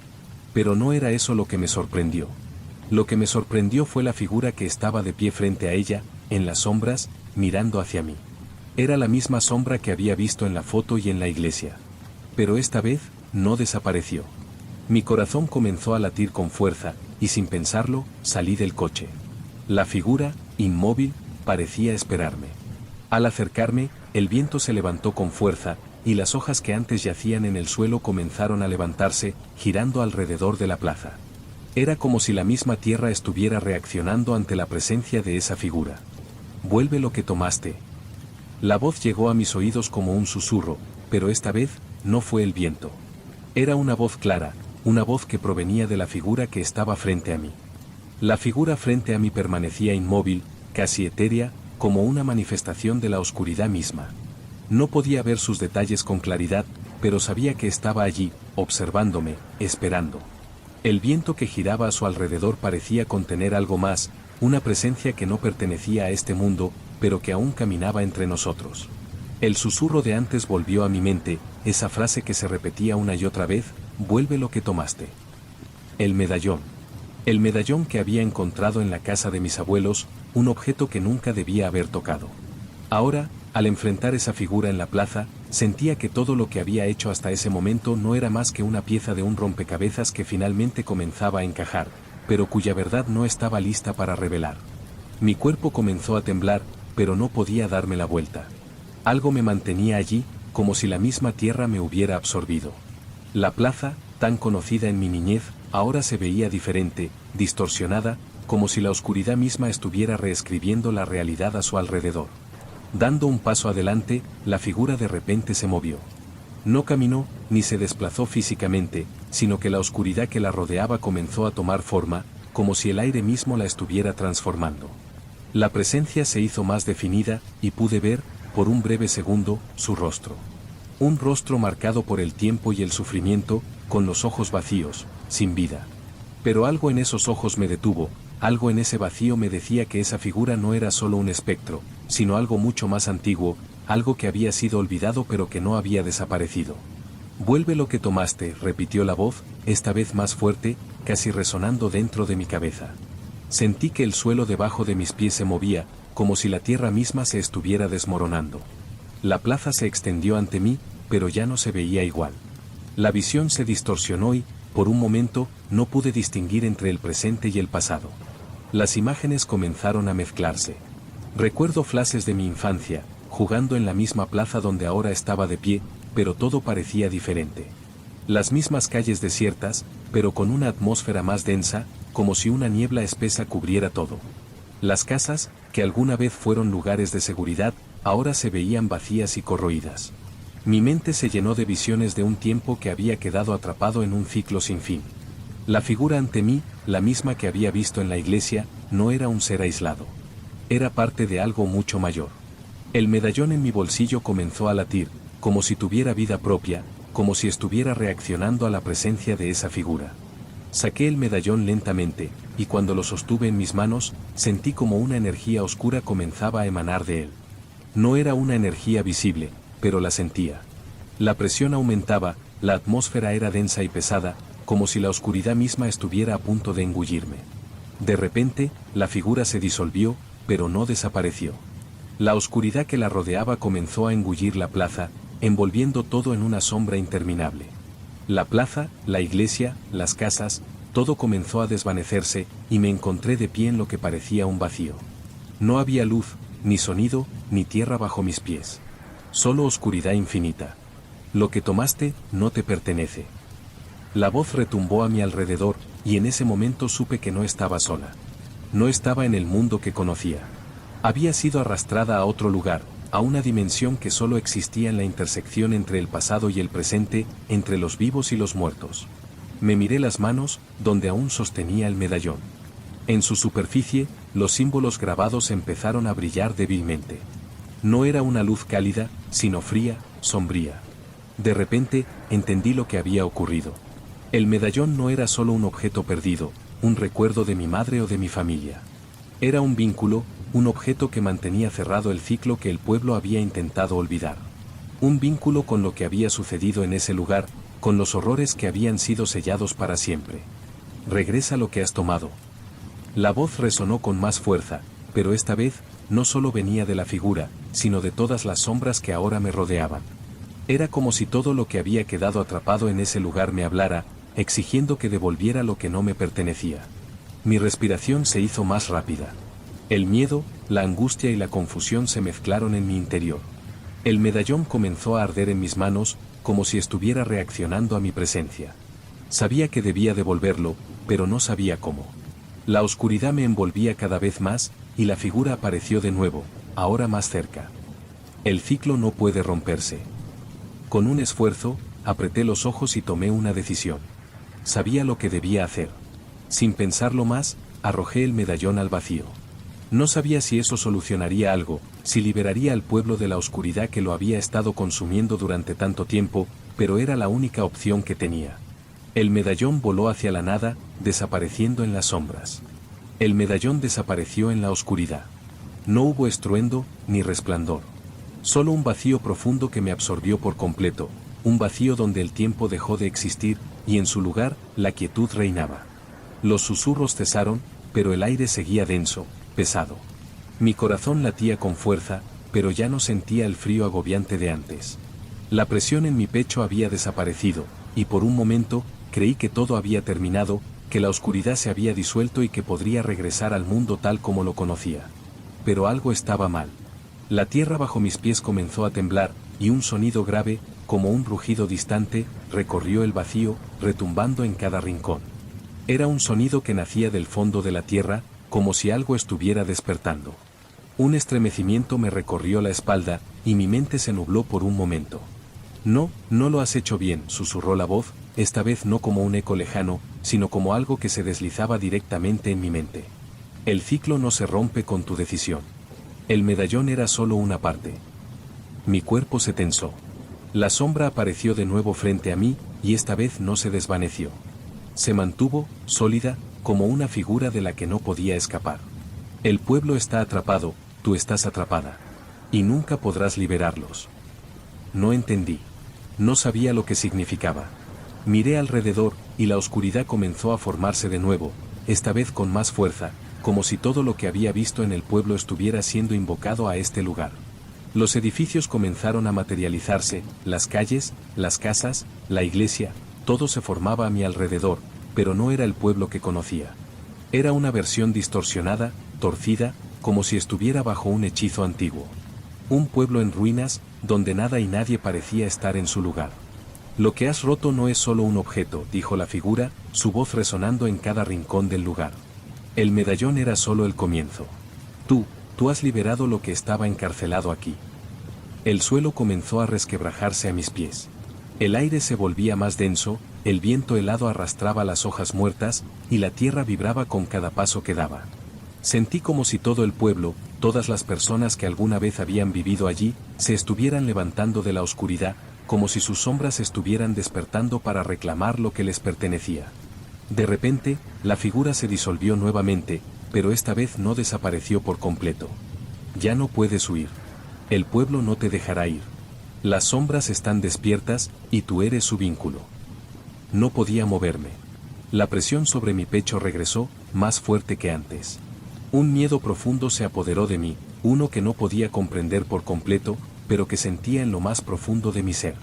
Pero no era eso lo que me sorprendió. Lo que me sorprendió fue la figura que estaba de pie frente a ella, en las sombras, mirando hacia mí. Era la misma sombra que había visto en la foto y en la iglesia. Pero esta vez, no desapareció. Mi corazón comenzó a latir con fuerza, y sin pensarlo, salí del coche. La figura, inmóvil, parecía esperarme. Al acercarme, el viento se levantó con fuerza, y las hojas que antes yacían en el suelo comenzaron a levantarse, girando alrededor de la plaza. Era como si la misma tierra estuviera reaccionando ante la presencia de esa figura. «Vuelve lo que tomaste». La voz llegó a mis oídos como un susurro, pero esta vez, no fue el viento. Era una voz clara, una voz que provenía de la figura que estaba frente a mí. La figura frente a mí permanecía inmóvil, casi etérea, como una manifestación de la oscuridad misma. No podía ver sus detalles con claridad, pero sabía que estaba allí, observándome, esperando. El viento que giraba a su alrededor parecía contener algo más, una presencia que no pertenecía a este mundo, pero que aún caminaba entre nosotros. El susurro de antes volvió a mi mente, esa frase que se repetía una y otra vez: «Vuelve lo que tomaste». El medallón. El medallón que había encontrado en la casa de mis abuelos, un objeto que nunca debía haber tocado. Ahora, al enfrentar esa figura en la plaza, sentía que todo lo que había hecho hasta ese momento no era más que una pieza de un rompecabezas que finalmente comenzaba a encajar, pero cuya verdad no estaba lista para revelar. Mi cuerpo comenzó a temblar, pero no podía darme la vuelta. Algo me mantenía allí, como si la misma tierra me hubiera absorbido. La plaza, tan conocida en mi niñez, ahora se veía diferente, distorsionada, como si la oscuridad misma estuviera reescribiendo la realidad a su alrededor. Dando un paso adelante, la figura de repente se movió. No caminó, ni se desplazó físicamente, sino que la oscuridad que la rodeaba comenzó a tomar forma, como si el aire mismo la estuviera transformando. La presencia se hizo más definida, y pude ver, por un breve segundo, su rostro. Un rostro marcado por el tiempo y el sufrimiento, con los ojos vacíos, sin vida. Pero algo en esos ojos me detuvo, algo en ese vacío me decía que esa figura no era solo un espectro, sino algo mucho más antiguo, algo que había sido olvidado pero que no había desaparecido. «Vuelve lo que tomaste», repitió la voz, esta vez más fuerte, casi resonando dentro de mi cabeza. Sentí que el suelo debajo de mis pies se movía, como si la tierra misma se estuviera desmoronando. La plaza se extendió ante mí, pero ya no se veía igual. La visión se distorsionó y, por un momento, no pude distinguir entre el presente y el pasado. Las imágenes comenzaron a mezclarse. Recuerdo flashes de mi infancia, jugando en la misma plaza donde ahora estaba de pie, pero todo parecía diferente. Las mismas calles desiertas, pero con una atmósfera más densa, como si una niebla espesa cubriera todo. Las casas, que alguna vez fueron lugares de seguridad, ahora se veían vacías y corroídas. Mi mente se llenó de visiones de un tiempo que había quedado atrapado en un ciclo sin fin. La figura ante mí, la misma que había visto en la iglesia, no era un ser aislado. Era parte de algo mucho mayor. El medallón en mi bolsillo comenzó a latir, como si tuviera vida propia, como si estuviera reaccionando a la presencia de esa figura. Saqué el medallón lentamente, y cuando lo sostuve en mis manos, sentí como una energía oscura comenzaba a emanar de él. No era una energía visible, pero la sentía. La presión aumentaba, la atmósfera era densa y pesada, como si la oscuridad misma estuviera a punto de engullirme. De repente, la figura se disolvió, pero no desapareció. La oscuridad que la rodeaba comenzó a engullir la plaza, envolviendo todo en una sombra interminable. La plaza, la iglesia, las casas, todo comenzó a desvanecerse, y me encontré de pie en lo que parecía un vacío. No había luz, ni sonido, ni tierra bajo mis pies. Solo oscuridad infinita. Lo que tomaste, no te pertenece. La voz retumbó a mi alrededor, y en ese momento supe que no estaba sola. No estaba en el mundo que conocía. Había sido arrastrada a otro lugar, a una dimensión que solo existía en la intersección entre el pasado y el presente, entre los vivos y los muertos. Me miré las manos, donde aún sostenía el medallón. En su superficie, los símbolos grabados empezaron a brillar débilmente. No era una luz cálida, sino fría, sombría. De repente, entendí lo que había ocurrido. El medallón no era solo un objeto perdido, un recuerdo de mi madre o de mi familia. Era un vínculo, un objeto que mantenía cerrado el ciclo que el pueblo había intentado olvidar. Un vínculo con lo que había sucedido en ese lugar, con los horrores que habían sido sellados para siempre. Regresa lo que has tomado. La voz resonó con más fuerza, pero esta vez, no solo venía de la figura, sino de todas las sombras que ahora me rodeaban. Era como si todo lo que había quedado atrapado en ese lugar me hablara, exigiendo que devolviera lo que no me pertenecía. Mi respiración se hizo más rápida. El miedo, la angustia y la confusión se mezclaron en mi interior. El medallón comenzó a arder en mis manos, como si estuviera reaccionando a mi presencia. Sabía que debía devolverlo, pero no sabía cómo. La oscuridad me envolvía cada vez más, y la figura apareció de nuevo, ahora más cerca. El ciclo no puede romperse. Con un esfuerzo, apreté los ojos y tomé una decisión. Sabía lo que debía hacer. Sin pensarlo más, arrojé el medallón al vacío. No sabía si eso solucionaría algo, si liberaría al pueblo de la oscuridad que lo había estado consumiendo durante tanto tiempo, pero era la única opción que tenía. El medallón voló hacia la nada, desapareciendo en las sombras. El medallón desapareció en la oscuridad. No hubo estruendo, ni resplandor. Solo un vacío profundo que me absorbió por completo, un vacío donde el tiempo dejó de existir, y en su lugar, la quietud reinaba. Los susurros cesaron, pero el aire seguía denso, pesado. Mi corazón latía con fuerza, pero ya no sentía el frío agobiante de antes. La presión en mi pecho había desaparecido, y por un momento, creí que todo había terminado, que la oscuridad se había disuelto y que podría regresar al mundo tal como lo conocía. Pero algo estaba mal. La tierra bajo mis pies comenzó a temblar, y un sonido grave, como un rugido distante, recorrió el vacío, retumbando en cada rincón. Era un sonido que nacía del fondo de la tierra, como si algo estuviera despertando. Un estremecimiento me recorrió la espalda, y mi mente se nubló por un momento. No, no lo has hecho bien, susurró la voz, esta vez no como un eco lejano, sino como algo que se deslizaba directamente en mi mente. El ciclo no se rompe con tu decisión. El medallón era solo una parte. Mi cuerpo se tensó. La sombra apareció de nuevo frente a mí, y esta vez no se desvaneció. Se mantuvo, sólida, como una figura de la que no podía escapar. El pueblo está atrapado, tú estás atrapada. Y nunca podrás liberarlos. No entendí. No sabía lo que significaba. Miré alrededor, y la oscuridad comenzó a formarse de nuevo, esta vez con más fuerza, como si todo lo que había visto en el pueblo estuviera siendo invocado a este lugar. Los edificios comenzaron a materializarse, las calles, las casas, la iglesia, todo se formaba a mi alrededor, pero no era el pueblo que conocía. Era una versión distorsionada, torcida, como si estuviera bajo un hechizo antiguo. Un pueblo en ruinas, donde nada y nadie parecía estar en su lugar. Lo que has roto no es solo un objeto, dijo la figura, su voz resonando en cada rincón del lugar. El medallón era solo el comienzo. Tú has liberado lo que estaba encarcelado aquí. El suelo comenzó a resquebrajarse a mis pies. El aire se volvía más denso, el viento helado arrastraba las hojas muertas, y la tierra vibraba con cada paso que daba. Sentí como si todo el pueblo, todas las personas que alguna vez habían vivido allí, se estuvieran levantando de la oscuridad, como si sus sombras estuvieran despertando para reclamar lo que les pertenecía. De repente, la figura se disolvió nuevamente, pero esta vez no desapareció por completo. Ya no puedes huir. El pueblo no te dejará ir. Las sombras están despiertas, y tú eres su vínculo. No podía moverme. La presión sobre mi pecho regresó, más fuerte que antes. Un miedo profundo se apoderó de mí, uno que no podía comprender por completo, pero que sentía en lo más profundo de mi ser.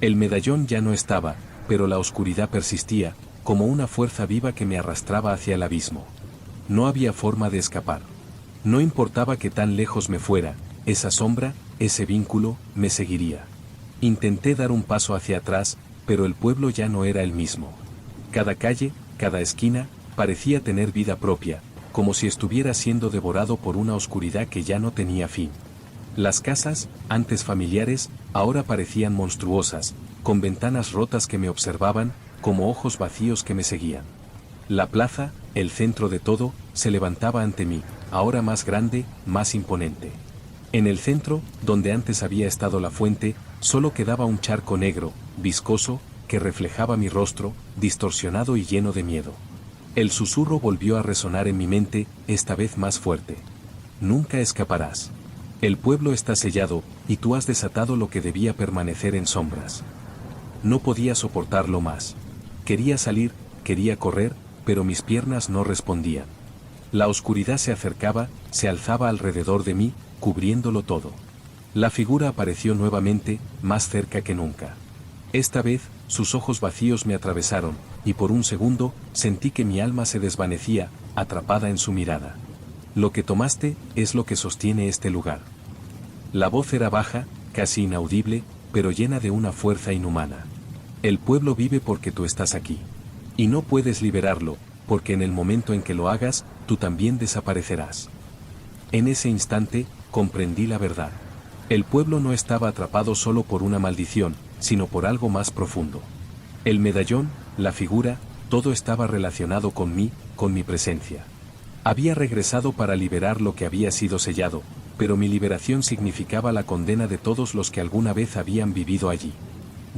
El medallón ya no estaba, pero la oscuridad persistía, como una fuerza viva que me arrastraba hacia el abismo. No había forma de escapar. No importaba que tan lejos me fuera, esa sombra, ese vínculo, me seguiría. Intenté dar un paso hacia atrás, pero el pueblo ya no era el mismo. Cada calle, cada esquina, parecía tener vida propia, como si estuviera siendo devorado por una oscuridad que ya no tenía fin. Las casas, antes familiares, ahora parecían monstruosas, con ventanas rotas que me observaban, como ojos vacíos que me seguían. La plaza, el centro de todo, se levantaba ante mí, ahora más grande, más imponente. En el centro, donde antes había estado la fuente, solo quedaba un charco negro, viscoso, que reflejaba mi rostro, distorsionado y lleno de miedo. El susurro volvió a resonar en mi mente, esta vez más fuerte. Nunca escaparás. El pueblo está sellado, y tú has desatado lo que debía permanecer en sombras. No podía soportarlo más. Quería salir, quería correr, pero mis piernas no respondían. La oscuridad se acercaba, se alzaba alrededor de mí, cubriéndolo todo. La figura apareció nuevamente, más cerca que nunca. Esta vez, sus ojos vacíos me atravesaron, y por un segundo, sentí que mi alma se desvanecía, atrapada en su mirada. Lo que tomaste, es lo que sostiene este lugar. La voz era baja, casi inaudible, pero llena de una fuerza inhumana. El pueblo vive porque tú estás aquí. Y no puedes liberarlo, porque en el momento en que lo hagas, tú también desaparecerás. En ese instante, comprendí la verdad. El pueblo no estaba atrapado solo por una maldición, sino por algo más profundo. El medallón, la figura, todo estaba relacionado con mí, con mi presencia. Había regresado para liberar lo que había sido sellado, pero mi liberación significaba la condena de todos los que alguna vez habían vivido allí.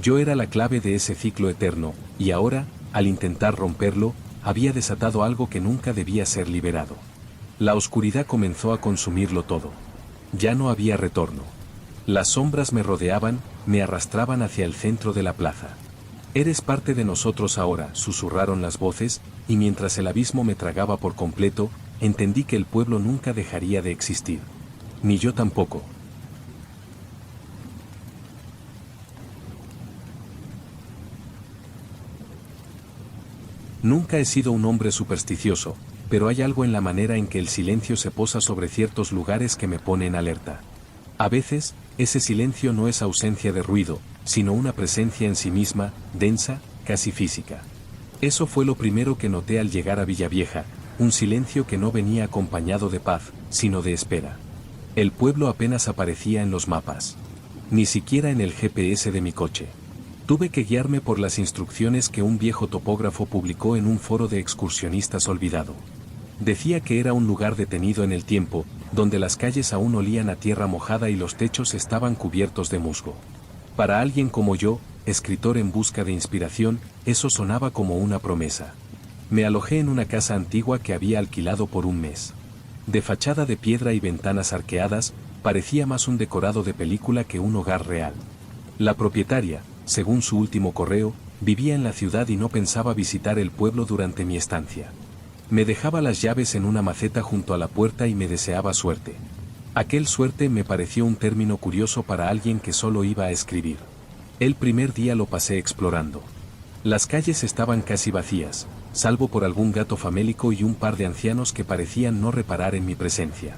Yo era la clave de ese ciclo eterno, y ahora, al intentar romperlo, había desatado algo que nunca debía ser liberado. La oscuridad comenzó a consumirlo todo. Ya no había retorno. Las sombras me rodeaban, me arrastraban hacia el centro de la plaza. Eres parte de nosotros ahora, susurraron las voces, y mientras el abismo me tragaba por completo, entendí que el pueblo nunca dejaría de existir. Ni yo tampoco. Nunca he sido un hombre supersticioso, pero hay algo en la manera en que el silencio se posa sobre ciertos lugares que me pone en alerta. A veces, ese silencio no es ausencia de ruido, sino una presencia en sí misma, densa, casi física. Eso fue lo primero que noté al llegar a Villavieja, un silencio que no venía acompañado de paz, sino de espera. El pueblo apenas aparecía en los mapas. Ni siquiera en el GPS de mi coche. Tuve que guiarme por las instrucciones que un viejo topógrafo publicó en un foro de excursionistas olvidado. Decía que era un lugar detenido en el tiempo, donde las calles aún olían a tierra mojada y los techos estaban cubiertos de musgo. Para alguien como yo, escritor en busca de inspiración, eso sonaba como una promesa. Me alojé en una casa antigua que había alquilado por un mes. De fachada de piedra y ventanas arqueadas, parecía más un decorado de película que un hogar real. La propietaria, según su último correo, vivía en la ciudad y no pensaba visitar el pueblo durante mi estancia. Me dejaba las llaves en una maceta junto a la puerta y me deseaba suerte. Aquel suerte me pareció un término curioso para alguien que solo iba a escribir. El primer día lo pasé explorando. Las calles estaban casi vacías, salvo por algún gato famélico y un par de ancianos que parecían no reparar en mi presencia.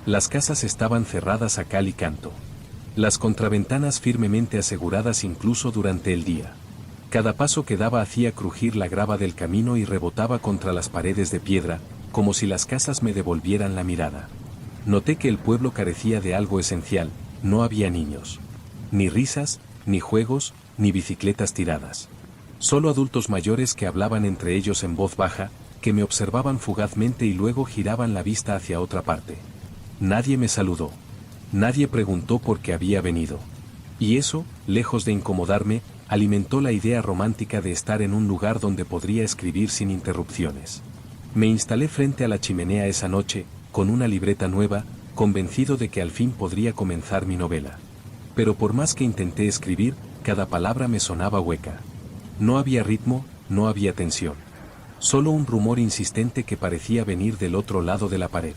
Las casas estaban cerradas a cal y canto. Las contraventanas firmemente aseguradas incluso durante el día. Cada paso que daba hacía crujir la grava del camino y rebotaba contra las paredes de piedra, como si las casas me devolvieran la mirada. Noté que el pueblo carecía de algo esencial, no había niños. Ni risas, ni juegos, ni bicicletas tiradas. Solo adultos mayores que hablaban entre ellos en voz baja, que me observaban fugazmente y luego giraban la vista hacia otra parte. Nadie me saludó. Nadie preguntó por qué había venido. Y eso, lejos de incomodarme, alimentó la idea romántica de estar en un lugar donde podría escribir sin interrupciones. Me instalé frente a la chimenea esa noche, con una libreta nueva, convencido de que al fin podría comenzar mi novela. Pero por más que intenté escribir, cada palabra me sonaba hueca. No había ritmo, no había tensión. Solo un rumor insistente que parecía venir del otro lado de la pared.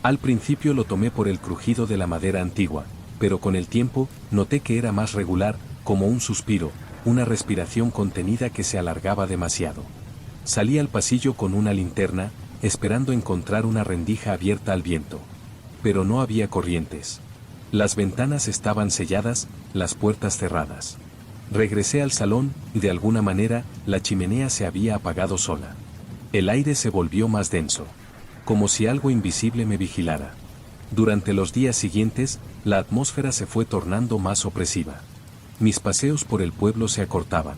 Al principio lo tomé por el crujido de la madera antigua, pero con el tiempo, noté que era más regular, como un suspiro, una respiración contenida que se alargaba demasiado. Salí al pasillo con una linterna, esperando encontrar una rendija abierta al viento. Pero no había corrientes. Las ventanas estaban selladas, las puertas cerradas. Regresé al salón, y de alguna manera, la chimenea se había apagado sola. El aire se volvió más denso. Como si algo invisible me vigilara. Durante los días siguientes, la atmósfera se fue tornando más opresiva. Mis paseos por el pueblo se acortaban.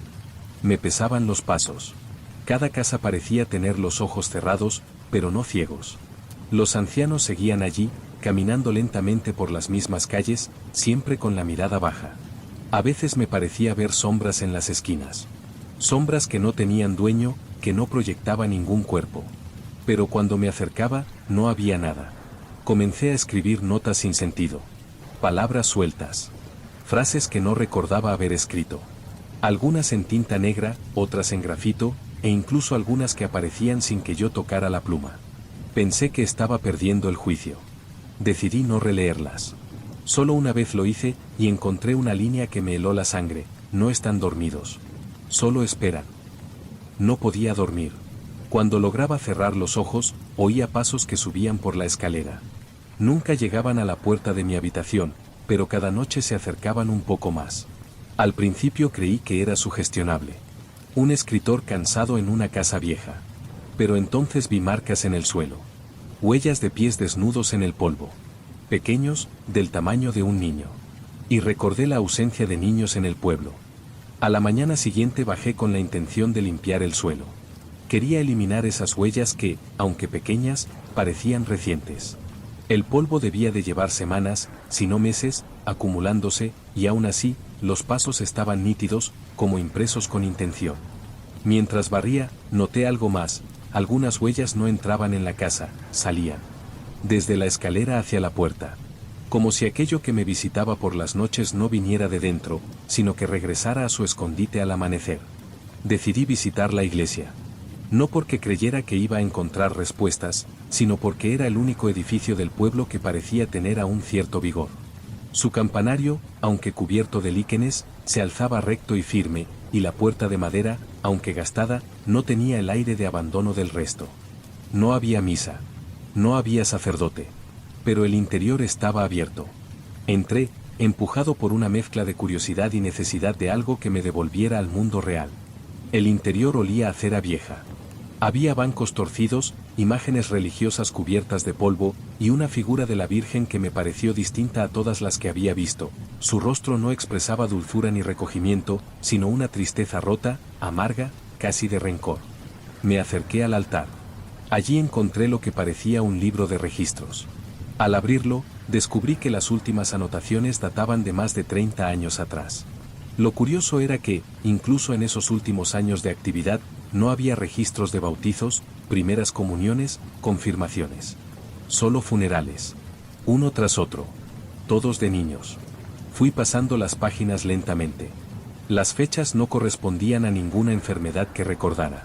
Me pesaban los pasos. Cada casa parecía tener los ojos cerrados, pero no ciegos. Los ancianos seguían allí, caminando lentamente por las mismas calles, siempre con la mirada baja. A veces me parecía ver sombras en las esquinas. Sombras que no tenían dueño, que no proyectaba ningún cuerpo. Pero cuando me acercaba, no había nada. Comencé a escribir notas sin sentido. Palabras sueltas. Frases que no recordaba haber escrito. Algunas en tinta negra, otras en grafito, e incluso algunas que aparecían sin que yo tocara la pluma. Pensé que estaba perdiendo el juicio. Decidí no releerlas. Solo una vez lo hice, y encontré una línea que me heló la sangre: no están dormidos. Solo esperan. No podía dormir. Cuando lograba cerrar los ojos, oía pasos que subían por la escalera. Nunca llegaban a la puerta de mi habitación, pero cada noche se acercaban un poco más. Al principio creí que era sugestionable. Un escritor cansado en una casa vieja. Pero entonces vi marcas en el suelo. Huellas de pies desnudos en el polvo. Pequeños, del tamaño de un niño. Y recordé la ausencia de niños en el pueblo. A la mañana siguiente bajé con la intención de limpiar el suelo. Quería eliminar esas huellas que, aunque pequeñas, parecían recientes. El polvo debía de llevar semanas, si no meses, acumulándose, y aún así, los pasos estaban nítidos, como impresos con intención. Mientras barría, noté algo más: algunas huellas no entraban en la casa, salían. Desde la escalera hacia la puerta. Como si aquello que me visitaba por las noches no viniera de dentro, sino que regresara a su escondite al amanecer. Decidí visitar la iglesia. No porque creyera que iba a encontrar respuestas, sino porque era el único edificio del pueblo que parecía tener aún cierto vigor. Su campanario, aunque cubierto de líquenes, se alzaba recto y firme, y la puerta de madera, aunque gastada, no tenía el aire de abandono del resto. No había misa. No había sacerdote. Pero el interior estaba abierto. Entré, empujado por una mezcla de curiosidad y necesidad de algo que me devolviera al mundo real. El interior olía a cera vieja. Había bancos torcidos, imágenes religiosas cubiertas de polvo, y una figura de la Virgen que me pareció distinta a todas las que había visto. Su rostro no expresaba dulzura ni recogimiento, sino una tristeza rota, amarga, casi de rencor. Me acerqué al altar. Allí encontré lo que parecía un libro de registros. Al abrirlo, descubrí que las últimas anotaciones databan de más de 30 años atrás. Lo curioso era que, incluso en esos últimos años de actividad, no había registros de bautizos, primeras comuniones, confirmaciones. Solo funerales. Uno tras otro. Todos de niños. Fui pasando las páginas lentamente. Las fechas no correspondían a ninguna enfermedad que recordara.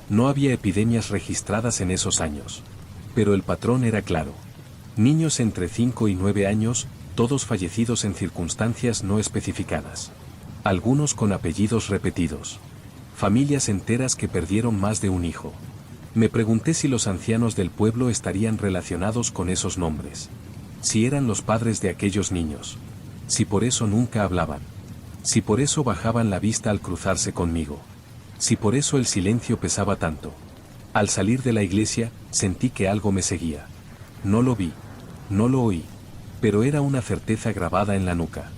No había epidemias registradas en esos años. Pero el patrón era claro. Niños entre 5 y 9 años, todos fallecidos en circunstancias no especificadas. Algunos con apellidos repetidos. Familias enteras que perdieron más de un hijo. Me pregunté si los ancianos del pueblo estarían relacionados con esos nombres. Si eran los padres de aquellos niños. Si por eso nunca hablaban. Si por eso bajaban la vista al cruzarse conmigo. Si por eso el silencio pesaba tanto. Al salir de la iglesia, sentí que algo me seguía. No lo vi. No lo oí. Pero era una certeza grabada en la nuca.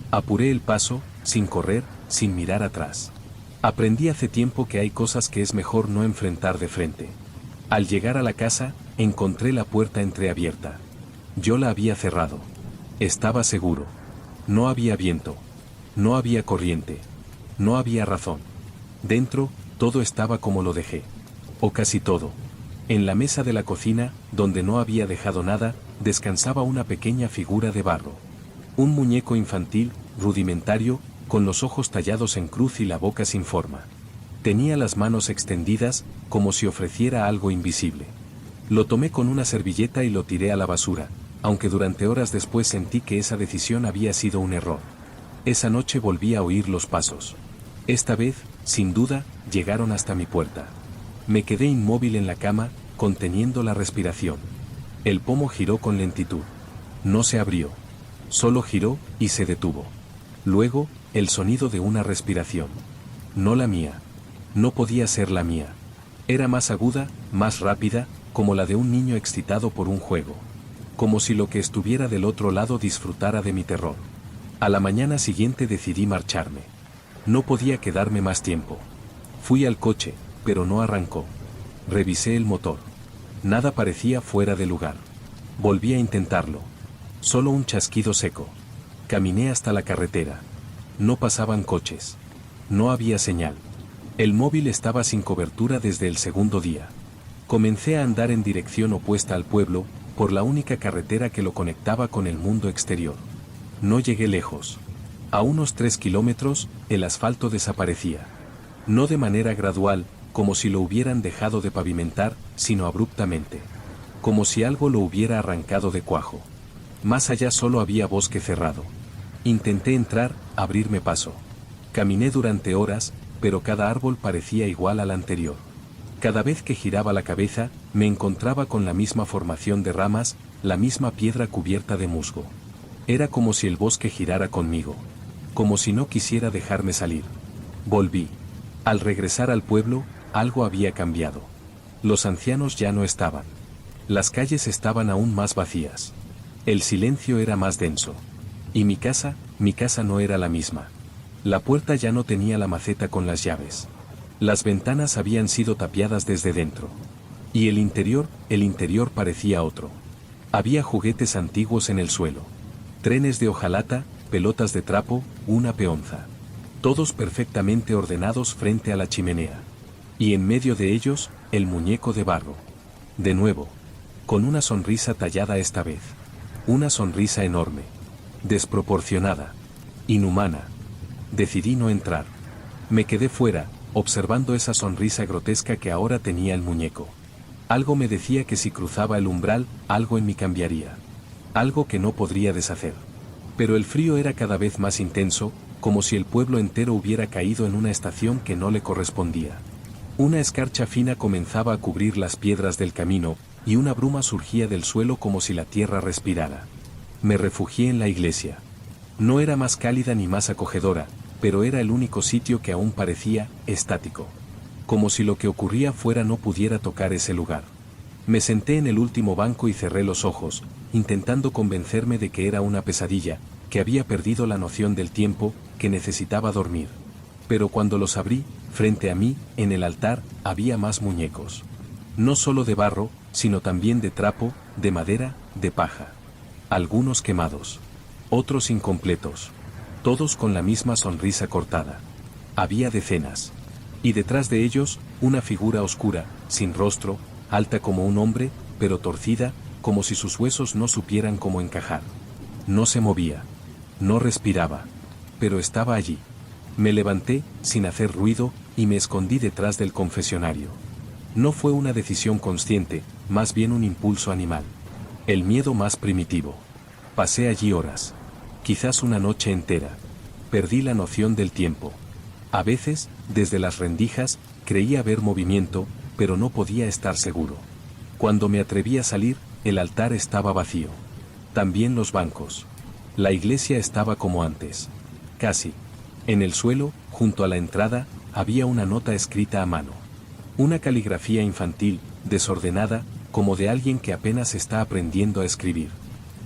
Apuré el paso, sin correr, sin mirar atrás. Aprendí hace tiempo que hay cosas que es mejor no enfrentar de frente. Al llegar a la casa, encontré la puerta entreabierta. Yo la había cerrado. Estaba seguro. No había viento. No había corriente. No había razón. Dentro, todo estaba como lo dejé. O casi todo. En la mesa de la cocina, donde no había dejado nada, descansaba una pequeña figura de barro. Un muñeco infantil, rudimentario, con los ojos tallados en cruz y la boca sin forma. Tenía las manos extendidas, como si ofreciera algo invisible. Lo tomé con una servilleta y lo tiré a la basura, aunque durante horas después sentí que esa decisión había sido un error. Esa noche volví a oír los pasos. Esta vez, sin duda, llegaron hasta mi puerta. Me quedé inmóvil en la cama, conteniendo la respiración. El pomo giró con lentitud. No se abrió. Solo giró, y se detuvo. Luego, el sonido de una respiración. No la mía. No podía ser la mía. Era más aguda, más rápida, como la de un niño excitado por un juego. Como si lo que estuviera del otro lado disfrutara de mi terror. A la mañana siguiente decidí marcharme. No podía quedarme más tiempo. Fui al coche, pero no arrancó. Revisé el motor. Nada parecía fuera de lugar. Volví a intentarlo. Solo un chasquido seco. Caminé hasta la carretera. No pasaban coches. No había señal. El móvil estaba sin cobertura desde el segundo día. Comencé a andar en dirección opuesta al pueblo, por la única carretera que lo conectaba con el mundo exterior. No llegué lejos. A unos 3 kilómetros, el asfalto desaparecía. No de manera gradual, como si lo hubieran dejado de pavimentar, sino abruptamente. Como si algo lo hubiera arrancado de cuajo. Más allá solo había bosque cerrado. Intenté entrar, abrirme paso. Caminé durante horas, pero cada árbol parecía igual al anterior. Cada vez que giraba la cabeza, me encontraba con la misma formación de ramas, la misma piedra cubierta de musgo. Era como si el bosque girara conmigo. Como si no quisiera dejarme salir. Volví. Al regresar al pueblo, algo había cambiado. Los ancianos ya no estaban. Las calles estaban aún más vacías. El silencio era más denso. Y mi casa no era la misma. La puerta ya no tenía la maceta con las llaves. Las ventanas habían sido tapiadas desde dentro. Y el interior parecía otro. Había juguetes antiguos en el suelo. Trenes de hojalata, pelotas de trapo, una peonza. Todos perfectamente ordenados frente a la chimenea. Y en medio de ellos, el muñeco de barro. De nuevo. Con una sonrisa tallada esta vez. Una sonrisa enorme. Desproporcionada. Inhumana. Decidí no entrar. Me quedé fuera, observando esa sonrisa grotesca que ahora tenía el muñeco. Algo me decía que si cruzaba el umbral, algo en mí cambiaría. Algo que no podría deshacer. Pero el frío era cada vez más intenso, como si el pueblo entero hubiera caído en una estación que no le correspondía. Una escarcha fina comenzaba a cubrir las piedras del camino, y una bruma surgía del suelo como si la tierra respirara. Me refugié en la iglesia. No era más cálida ni más acogedora, pero era el único sitio que aún parecía estático. Como si lo que ocurría fuera no pudiera tocar ese lugar. Me senté en el último banco y cerré los ojos, intentando convencerme de que era una pesadilla, que había perdido la noción del tiempo, que necesitaba dormir. Pero cuando los abrí, frente a mí, en el altar, había más muñecos. No solo de barro, sino también de trapo, de madera, de paja. Algunos quemados. Otros incompletos. Todos con la misma sonrisa cortada. Había decenas. Y detrás de ellos, una figura oscura, sin rostro, alta como un hombre, pero torcida, como si sus huesos no supieran cómo encajar. No se movía. No respiraba. Pero estaba allí. Me levanté, sin hacer ruido, y me escondí detrás del confesionario. No fue una decisión consciente, más bien un impulso animal. El miedo más primitivo. Pasé allí horas. Quizás una noche entera. Perdí la noción del tiempo. A veces, desde las rendijas, creía ver movimiento, pero no podía estar seguro. Cuando me atreví a salir, el altar estaba vacío. También los bancos. La iglesia estaba como antes. Casi. En el suelo, junto a la entrada, había una nota escrita a mano. Una caligrafía infantil, desordenada, como de alguien que apenas está aprendiendo a escribir.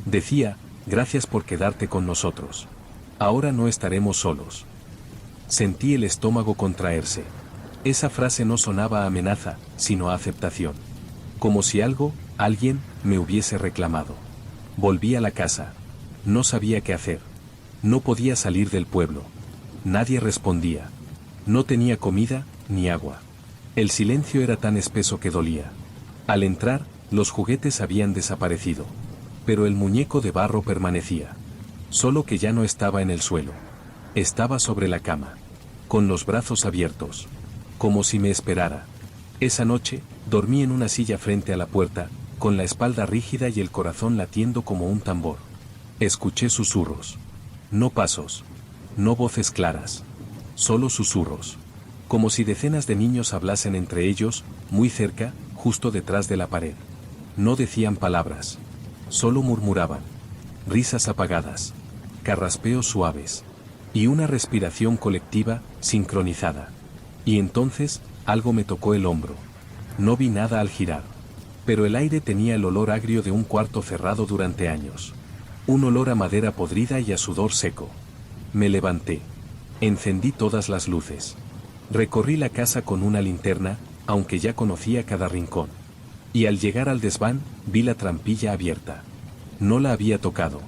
Decía: gracias por quedarte con nosotros. Ahora no estaremos solos. Sentí el estómago contraerse. Esa frase no sonaba a amenaza, sino a aceptación. Como si alguien, me hubiese reclamado. Volví a la casa. No sabía qué hacer. No podía salir del pueblo. Nadie respondía. No tenía comida, ni agua. El silencio era tan espeso que dolía. Al entrar, los juguetes habían desaparecido. Pero el muñeco de barro permanecía. Solo que ya no estaba en el suelo. Estaba sobre la cama. Con los brazos abiertos. Como si me esperara. Esa noche, dormí en una silla frente a la puerta, con la espalda rígida y el corazón latiendo como un tambor. Escuché susurros. No pasos. No voces claras. Solo susurros. Como si decenas de niños hablasen entre ellos, muy cerca, justo detrás de la pared. No decían palabras. Solo murmuraban. Risas apagadas. Carraspeos suaves. Y una respiración colectiva, sincronizada. Y entonces, algo me tocó el hombro. No vi nada al girar. Pero el aire tenía el olor agrio de un cuarto cerrado durante años. Un olor a madera podrida y a sudor seco. Me levanté. Encendí todas las luces. Recorrí la casa con una linterna, aunque ya conocía cada rincón. Y al llegar al desván, vi la trampilla abierta. No la había tocado.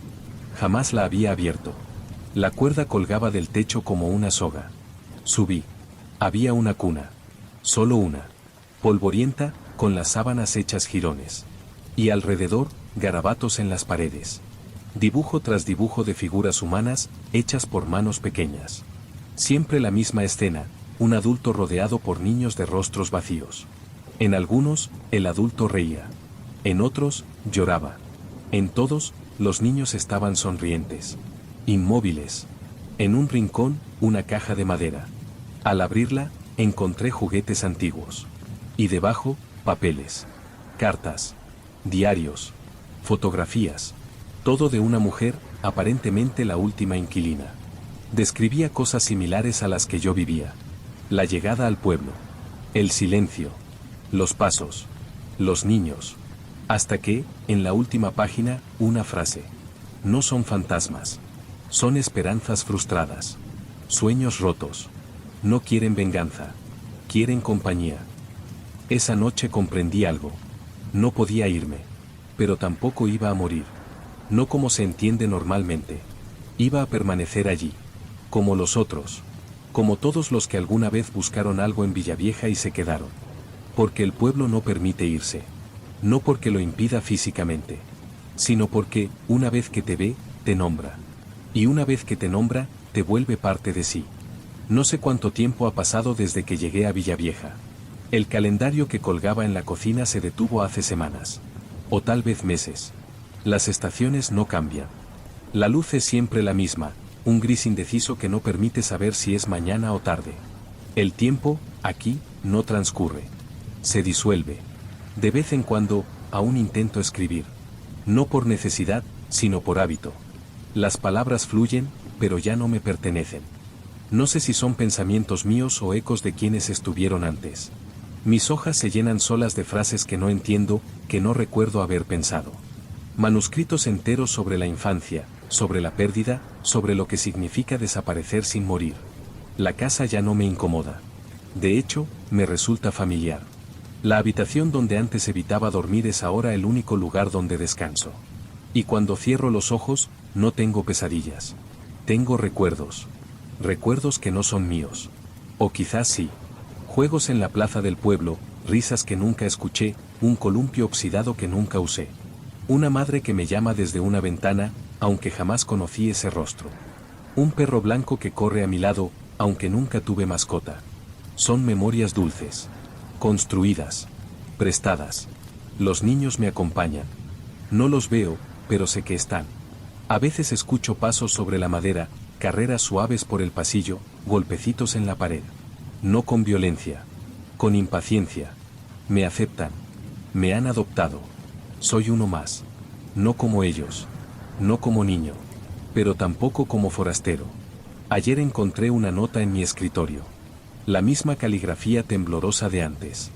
Jamás la había abierto. La cuerda colgaba del techo como una soga. Subí. Había una cuna. Solo una. Polvorienta, con las sábanas hechas jirones. Y alrededor, garabatos en las paredes. Dibujo tras dibujo de figuras humanas, hechas por manos pequeñas. Siempre la misma escena, un adulto rodeado por niños de rostros vacíos. En algunos, el adulto reía. En otros, lloraba. En todos, los niños estaban sonrientes. Inmóviles. En un rincón, una caja de madera. Al abrirla, encontré juguetes antiguos. Y debajo, papeles. Cartas. Diarios. Fotografías. Todo de una mujer, aparentemente la última inquilina. Describía cosas similares a las que yo vivía. La llegada al pueblo. El silencio. Los pasos. Los niños. Hasta que, en la última página, una frase. No son fantasmas. Son esperanzas frustradas. Sueños rotos. No quieren venganza. Quieren compañía. Esa noche comprendí algo. No podía irme. Pero tampoco iba a morir. No como se entiende normalmente. Iba a permanecer allí. Como los otros. Como todos los que alguna vez buscaron algo en Villavieja y se quedaron. Porque el pueblo no permite irse. No porque lo impida físicamente. Sino porque, una vez que te ve, te nombra. Y una vez que te nombra, te vuelve parte de sí. No sé cuánto tiempo ha pasado desde que llegué a Villavieja. El calendario que colgaba en la cocina se detuvo hace semanas. O tal vez meses. Las estaciones no cambian. La luz es siempre la misma, un gris indeciso que no permite saber si es mañana o tarde. El tiempo, aquí, no transcurre. Se disuelve. De vez en cuando, aún intento escribir. No por necesidad, sino por hábito. Las palabras fluyen, pero ya no me pertenecen. No sé si son pensamientos míos o ecos de quienes estuvieron antes. Mis hojas se llenan solas de frases que no entiendo, que no recuerdo haber pensado. Manuscritos enteros sobre la infancia, sobre la pérdida, sobre lo que significa desaparecer sin morir. La casa ya no me incomoda. De hecho, me resulta familiar. La habitación donde antes evitaba dormir es ahora el único lugar donde descanso. Y cuando cierro los ojos, no tengo pesadillas. Tengo recuerdos. Recuerdos que no son míos. O quizás sí. Juegos en la plaza del pueblo, risas que nunca escuché, un columpio oxidado que nunca usé. Una madre que me llama desde una ventana, aunque jamás conocí ese rostro. Un perro blanco que corre a mi lado, aunque nunca tuve mascota. Son memorias dulces. Construidas. Prestadas. Los niños me acompañan. No los veo, pero sé que están. A veces escucho pasos sobre la madera, carreras suaves por el pasillo, golpecitos en la pared. No con violencia. Con impaciencia. Me aceptan. Me han adoptado. Soy uno más. No como ellos. No como niño. Pero tampoco como forastero. Ayer encontré una nota en mi escritorio. La misma caligrafía temblorosa de antes.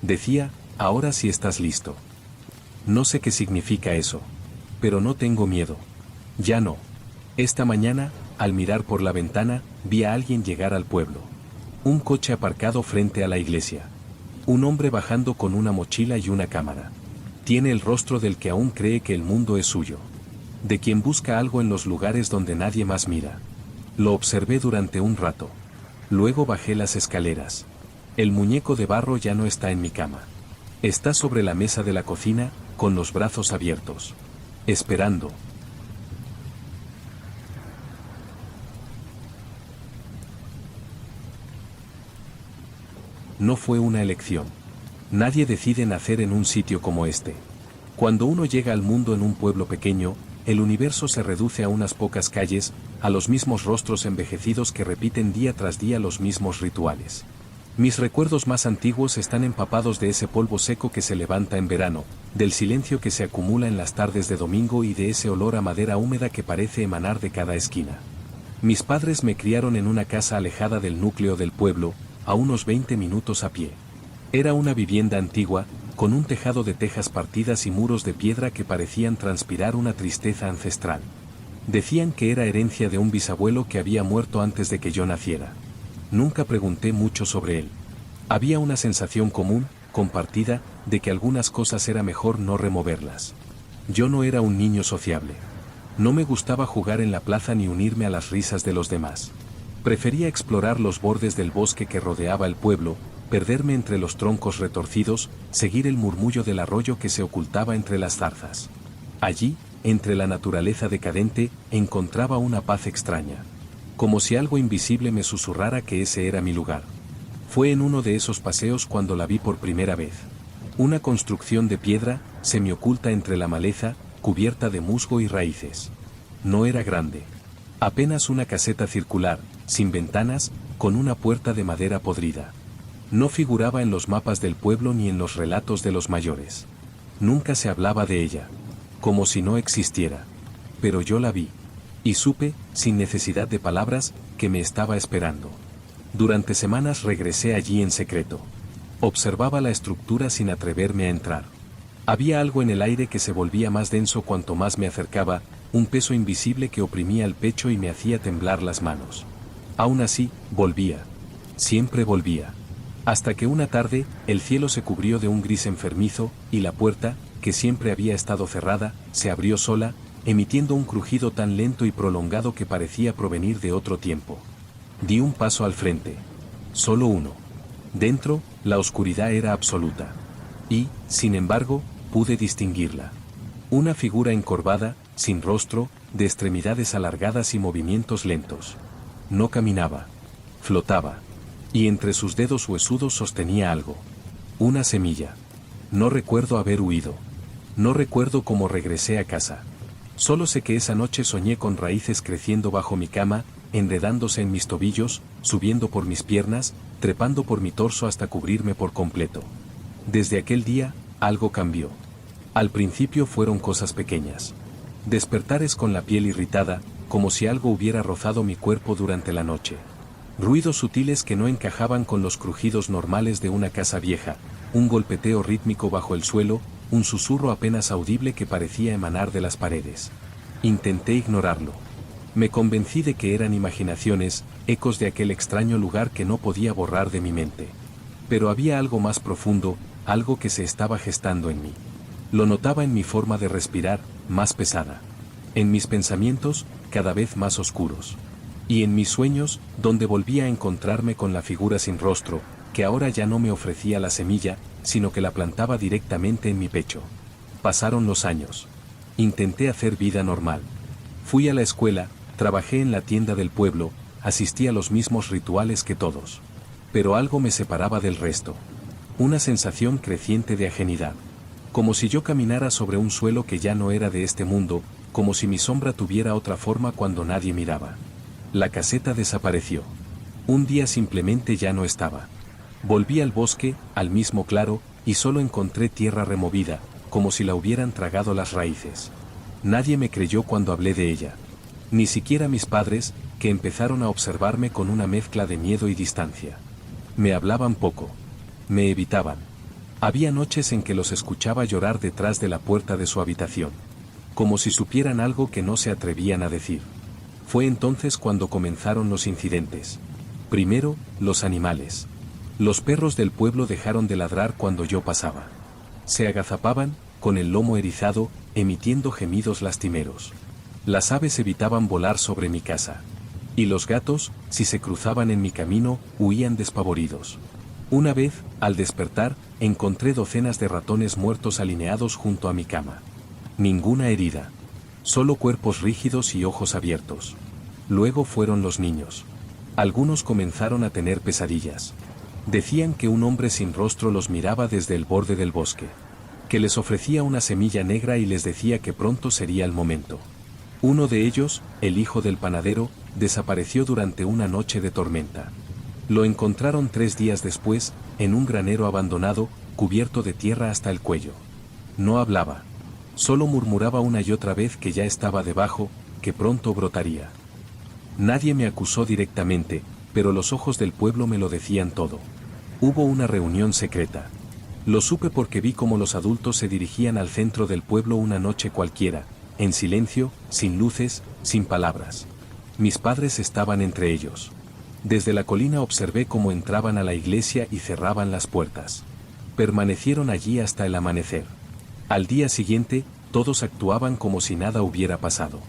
Decía, ahora sí estás listo. No sé qué significa eso. Pero no tengo miedo. Ya no. Esta mañana, al mirar por la ventana, vi a alguien llegar al pueblo. Un coche aparcado frente a la iglesia. Un hombre bajando con una mochila y una cámara. Tiene el rostro del que aún cree que el mundo es suyo. De quien busca algo en los lugares donde nadie más mira. Lo observé durante un rato. Luego bajé las escaleras. El muñeco de barro ya no está en mi cama. Está sobre la mesa de la cocina, con los brazos abiertos. Esperando. No fue una elección. Nadie decide nacer en un sitio como este. Cuando uno llega al mundo en un pueblo pequeño, el universo se reduce a unas pocas calles, a los mismos rostros envejecidos que repiten día tras día los mismos rituales. Mis recuerdos más antiguos están empapados de ese polvo seco que se levanta en verano, del silencio que se acumula en las tardes de domingo y de ese olor a madera húmeda que parece emanar de cada esquina. Mis padres me criaron en una casa alejada del núcleo del pueblo, a unos 20 minutos a pie. Era una vivienda antigua, con un tejado de tejas partidas y muros de piedra que parecían transpirar una tristeza ancestral. Decían que era herencia de un bisabuelo que había muerto antes de que yo naciera. Nunca pregunté mucho sobre él. Había una sensación común, compartida, de que algunas cosas era mejor no removerlas. Yo no era un niño sociable. No me gustaba jugar en la plaza ni unirme a las risas de los demás. Prefería explorar los bordes del bosque que rodeaba el pueblo, perderme entre los troncos retorcidos, seguir el murmullo del arroyo que se ocultaba entre las zarzas. Allí, entre la naturaleza decadente, encontraba una paz extraña. Como si algo invisible me susurrara que ese era mi lugar. Fue en uno de esos paseos cuando la vi por primera vez. Una construcción de piedra, semioculta entre la maleza, cubierta de musgo y raíces. No era grande. Apenas una caseta circular, sin ventanas, con una puerta de madera podrida. No figuraba en los mapas del pueblo ni en los relatos de los mayores. Nunca se hablaba de ella. Como si no existiera. Pero yo la vi. Y supe, sin necesidad de palabras, que me estaba esperando. Durante semanas regresé allí en secreto. Observaba la estructura sin atreverme a entrar. Había algo en el aire que se volvía más denso cuanto más me acercaba, un peso invisible que oprimía el pecho y me hacía temblar las manos. Aún así, volvía. Siempre volvía. Hasta que una tarde, el cielo se cubrió de un gris enfermizo, y la puerta, que siempre había estado cerrada, se abrió sola, emitiendo un crujido tan lento y prolongado que parecía provenir de otro tiempo. Di un paso al frente. Solo uno. Dentro, la oscuridad era absoluta. Y, sin embargo, pude distinguirla. Una figura encorvada, sin rostro, de extremidades alargadas y movimientos lentos. No caminaba. Flotaba. Y entre sus dedos huesudos sostenía algo. Una semilla. No recuerdo haber huido. No recuerdo cómo regresé a casa. Solo sé que esa noche soñé con raíces creciendo bajo mi cama, enredándose en mis tobillos, subiendo por mis piernas, trepando por mi torso hasta cubrirme por completo. Desde aquel día, algo cambió. Al principio fueron cosas pequeñas. Despertares con la piel irritada, como si algo hubiera rozado mi cuerpo durante la noche. Ruidos sutiles que no encajaban con los crujidos normales de una casa vieja, un golpeteo rítmico bajo el suelo, un susurro apenas audible que parecía emanar de las paredes. Intenté ignorarlo. Me convencí de que eran imaginaciones, ecos de aquel extraño lugar que no podía borrar de mi mente. Pero había algo más profundo, algo que se estaba gestando en mí. Lo notaba en mi forma de respirar, más pesada. En mis pensamientos, cada vez más oscuros. Y en mis sueños, donde volvía a encontrarme con la figura sin rostro, que ahora ya no me ofrecía la semilla, sino que la plantaba directamente en mi pecho. Pasaron los años. Intenté hacer vida normal. Fui a la escuela, trabajé en la tienda del pueblo, asistí a los mismos rituales que todos. Pero algo me separaba del resto. Una sensación creciente de ajenidad. Como si yo caminara sobre un suelo que ya no era de este mundo, como si mi sombra tuviera otra forma cuando nadie miraba. La caseta desapareció. Un día simplemente ya no estaba. Volví al bosque, al mismo claro, y solo encontré tierra removida, como si la hubieran tragado las raíces. Nadie me creyó cuando hablé de ella. Ni siquiera mis padres, que empezaron a observarme con una mezcla de miedo y distancia. Me hablaban poco. Me evitaban. Había noches en que los escuchaba llorar detrás de la puerta de su habitación. Como si supieran algo que no se atrevían a decir. Fue entonces cuando comenzaron los incidentes. Primero, los animales. Los perros del pueblo dejaron de ladrar cuando yo pasaba. Se agazapaban, con el lomo erizado, emitiendo gemidos lastimeros. Las aves evitaban volar sobre mi casa. Y los gatos, si se cruzaban en mi camino, huían despavoridos. Una vez, al despertar, encontré docenas de ratones muertos alineados junto a mi cama. Ninguna herida. Solo cuerpos rígidos y ojos abiertos. Luego fueron los niños. Algunos comenzaron a tener pesadillas. Decían que un hombre sin rostro los miraba desde el borde del bosque. Que les ofrecía una semilla negra y les decía que pronto sería el momento. Uno de ellos, el hijo del panadero, desapareció durante una noche de tormenta. Lo encontraron 3 días después, en un granero abandonado, cubierto de tierra hasta el cuello. No hablaba. Solo murmuraba una y otra vez que ya estaba debajo, que pronto brotaría. Nadie me acusó directamente, pero los ojos del pueblo me lo decían todo. Hubo una reunión secreta. Lo supe porque vi cómo los adultos se dirigían al centro del pueblo una noche cualquiera, en silencio, sin luces, sin palabras. Mis padres estaban entre ellos. Desde la colina observé cómo entraban a la iglesia y cerraban las puertas. Permanecieron allí hasta el amanecer. Al día siguiente, todos actuaban como si nada hubiera pasado.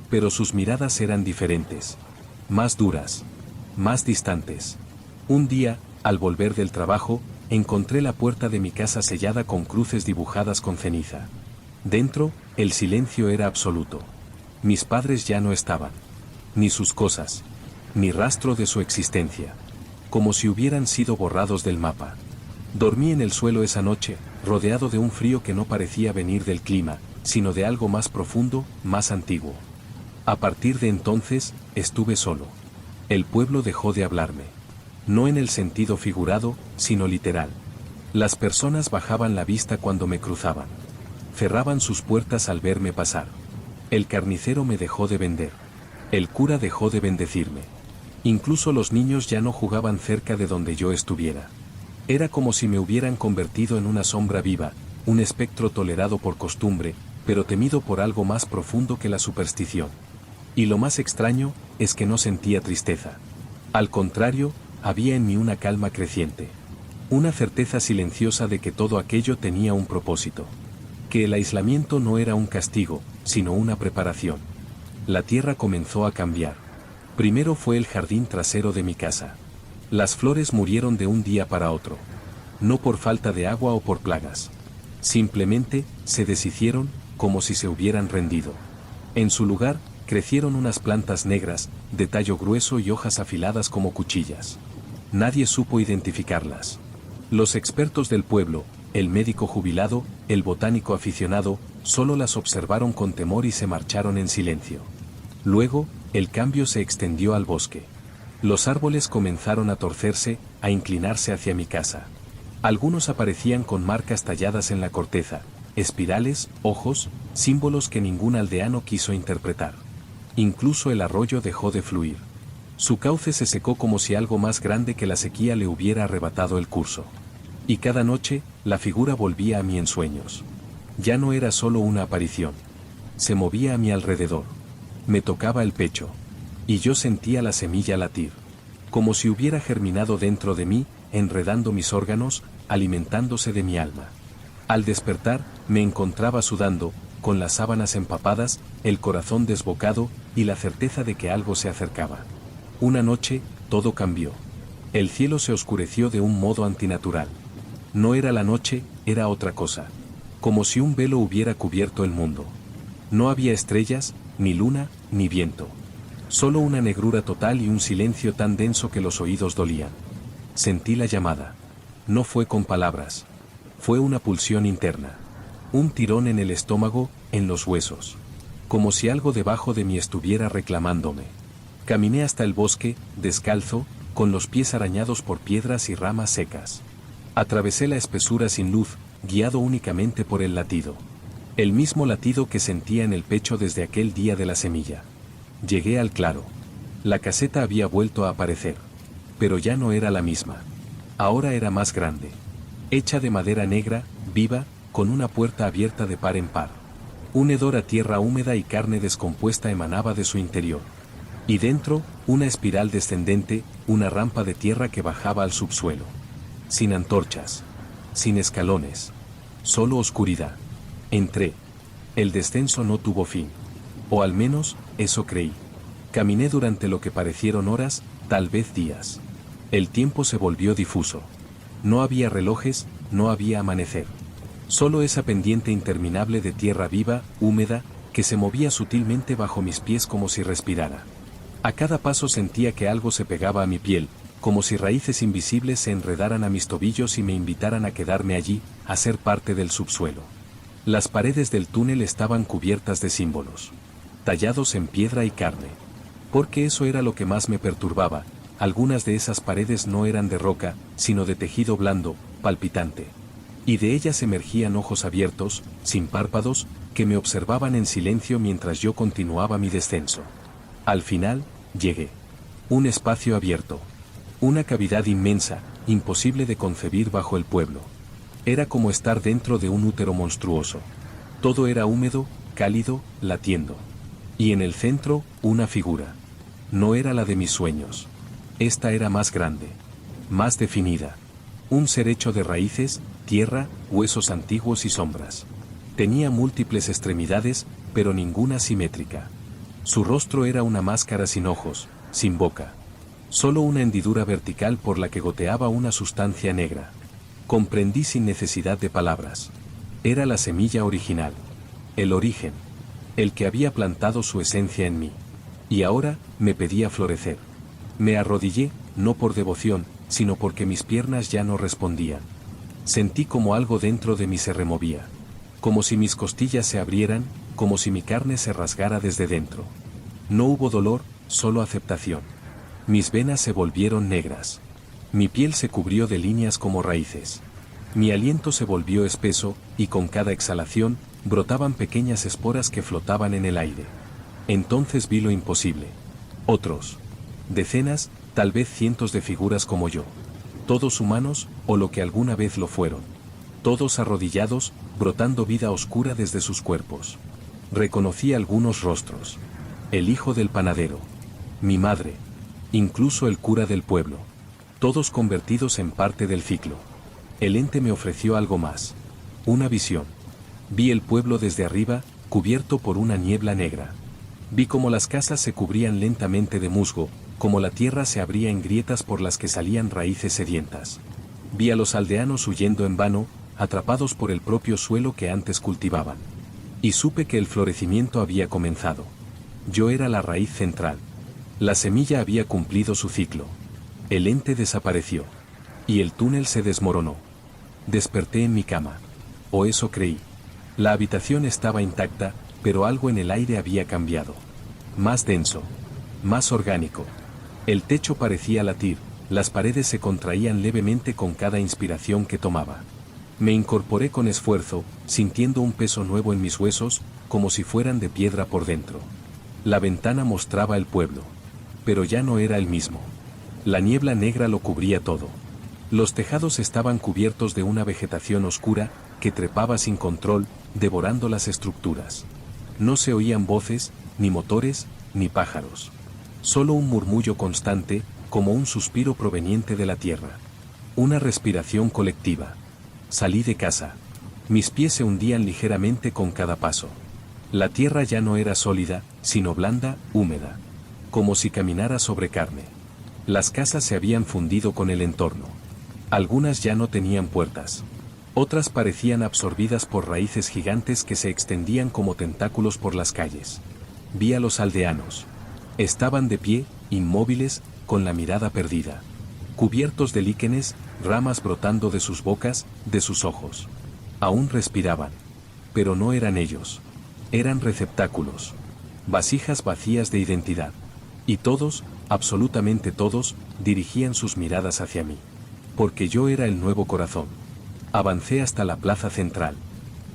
Pero sus miradas eran diferentes. Más duras. Más distantes. Un día, al volver del trabajo, encontré la puerta de mi casa sellada con cruces dibujadas con ceniza. Dentro, el silencio era absoluto. Mis padres ya no estaban. Ni sus cosas. Ni rastro de su existencia. Como si hubieran sido borrados del mapa. Dormí en el suelo esa noche, rodeado de un frío que no parecía venir del clima, sino de algo más profundo, más antiguo. A partir de entonces, estuve solo. El pueblo dejó de hablarme. No en el sentido figurado, sino literal. Las personas bajaban la vista cuando me cruzaban. Cerraban sus puertas al verme pasar. El carnicero me dejó de vender. El cura dejó de bendecirme. Incluso los niños ya no jugaban cerca de donde yo estuviera. Era como si me hubieran convertido en una sombra viva, un espectro tolerado por costumbre, pero temido por algo más profundo que la superstición. Y lo más extraño, es que no sentía tristeza. Al contrario, había en mí una calma creciente. Una certeza silenciosa de que todo aquello tenía un propósito. Que el aislamiento no era un castigo, sino una preparación. La tierra comenzó a cambiar. Primero fue el jardín trasero de mi casa. Las flores murieron de un día para otro. No por falta de agua o por plagas. Simplemente, se deshicieron, como si se hubieran rendido. En su lugar, crecieron unas plantas negras, de tallo grueso y hojas afiladas como cuchillas. Nadie supo identificarlas. Los expertos del pueblo, el médico jubilado, el botánico aficionado, solo las observaron con temor y se marcharon en silencio. Luego, el cambio se extendió al bosque. Los árboles comenzaron a torcerse, a inclinarse hacia mi casa. Algunos aparecían con marcas talladas en la corteza, espirales, ojos, símbolos que ningún aldeano quiso interpretar. Incluso el arroyo dejó de fluir. Su cauce se secó como si algo más grande que la sequía le hubiera arrebatado el curso. Y cada noche, la figura volvía a mí en sueños. Ya no era solo una aparición. Se movía a mi alrededor. Me tocaba el pecho. Y yo sentía la semilla latir. Como si hubiera germinado dentro de mí, enredando mis órganos, alimentándose de mi alma. Al despertar, me encontraba sudando, con las sábanas empapadas, el corazón desbocado, y la certeza de que algo se acercaba. Una noche, todo cambió. El cielo se oscureció de un modo antinatural. No era la noche, era otra cosa. Como si un velo hubiera cubierto el mundo. No había estrellas, ni luna, ni viento. Solo una negrura total y un silencio tan denso que los oídos dolían. Sentí la llamada. No fue con palabras. Fue una pulsión interna. Un tirón en el estómago, en los huesos. Como si algo debajo de mí estuviera reclamándome. Caminé hasta el bosque, descalzo, con los pies arañados por piedras y ramas secas. Atravesé la espesura sin luz, guiado únicamente por el latido. El mismo latido que sentía en el pecho desde aquel día de la semilla. Llegué al claro. La caseta había vuelto a aparecer. Pero ya no era la misma. Ahora era más grande. Hecha de madera negra, viva, con una puerta abierta de par en par. Un hedor a tierra húmeda y carne descompuesta emanaba de su interior. Y dentro, una espiral descendente, una rampa de tierra que bajaba al subsuelo. Sin antorchas. Sin escalones. Solo oscuridad. Entré. El descenso no tuvo fin. O al menos, eso creí. Caminé durante lo que parecieron horas, tal vez días. El tiempo se volvió difuso. No había relojes, no había amanecer. Solo esa pendiente interminable de tierra viva, húmeda, que se movía sutilmente bajo mis pies como si respirara. A cada paso sentía que algo se pegaba a mi piel, como si raíces invisibles se enredaran a mis tobillos y me invitaran a quedarme allí, a ser parte del subsuelo. Las paredes del túnel estaban cubiertas de símbolos, tallados en piedra y carne. Porque eso era lo que más me perturbaba, algunas de esas paredes no eran de roca, sino de tejido blando, palpitante. Y de ellas emergían ojos abiertos, sin párpados, que me observaban en silencio mientras yo continuaba mi descenso. Al final, llegué. Un espacio abierto. Una cavidad inmensa, imposible de concebir bajo el pueblo. Era como estar dentro de un útero monstruoso. Todo era húmedo, cálido, latiendo. Y en el centro, una figura. No era la de mis sueños. Esta era más grande. Más definida. Un ser hecho de raíces, tierra, huesos antiguos y sombras. Tenía múltiples extremidades, pero ninguna simétrica. Su rostro era una máscara sin ojos, sin boca. Solo una hendidura vertical por la que goteaba una sustancia negra. Comprendí sin necesidad de palabras. Era la semilla original. El origen. El que había plantado su esencia en mí. Y ahora, me pedía florecer. Me arrodillé, no por devoción, sino porque mis piernas ya no respondían. Sentí como algo dentro de mí se removía. Como si mis costillas se abrieran, como si mi carne se rasgara desde dentro. No hubo dolor, solo aceptación. Mis venas se volvieron negras. Mi piel se cubrió de líneas como raíces. Mi aliento se volvió espeso, y con cada exhalación, brotaban pequeñas esporas que flotaban en el aire. Entonces vi lo imposible. Otros. Decenas, tal vez cientos de figuras como yo. Todos humanos, o lo que alguna vez lo fueron. Todos arrodillados, brotando vida oscura desde sus cuerpos. Reconocí algunos rostros. El hijo del panadero. Mi madre. Incluso el cura del pueblo. Todos convertidos en parte del ciclo. El ente me ofreció algo más. Una visión. Vi el pueblo desde arriba, cubierto por una niebla negra. Vi cómo las casas se cubrían lentamente de musgo, como la tierra se abría en grietas por las que salían raíces sedientas. Vi a los aldeanos huyendo en vano, atrapados por el propio suelo que antes cultivaban. Y supe que el florecimiento había comenzado. Yo era la raíz central. La semilla había cumplido su ciclo. El ente desapareció. Y el túnel se desmoronó. Desperté en mi cama. O eso creí. La habitación estaba intacta, pero algo en el aire había cambiado. Más denso. Más orgánico. El techo parecía latir, las paredes se contraían levemente con cada inspiración que tomaba. Me incorporé con esfuerzo, sintiendo un peso nuevo en mis huesos, como si fueran de piedra por dentro. La ventana mostraba el pueblo. Pero ya no era el mismo. La niebla negra lo cubría todo. Los tejados estaban cubiertos de una vegetación oscura, que trepaba sin control, devorando las estructuras. No se oían voces, ni motores, ni pájaros. Solo un murmullo constante, como un suspiro proveniente de la tierra. Una respiración colectiva. Salí de casa. Mis pies se hundían ligeramente con cada paso. La tierra ya no era sólida, sino blanda, húmeda. Como si caminara sobre carne. Las casas se habían fundido con el entorno. Algunas ya no tenían puertas. Otras parecían absorbidas por raíces gigantes que se extendían como tentáculos por las calles. Vi a los aldeanos. Estaban de pie, inmóviles, con la mirada perdida. Cubiertos de líquenes, ramas brotando de sus bocas, de sus ojos. Aún respiraban. Pero no eran ellos. Eran receptáculos. Vasijas vacías de identidad. Y todos, absolutamente todos, dirigían sus miradas hacia mí. Porque yo era el nuevo corazón. Avancé hasta la plaza central.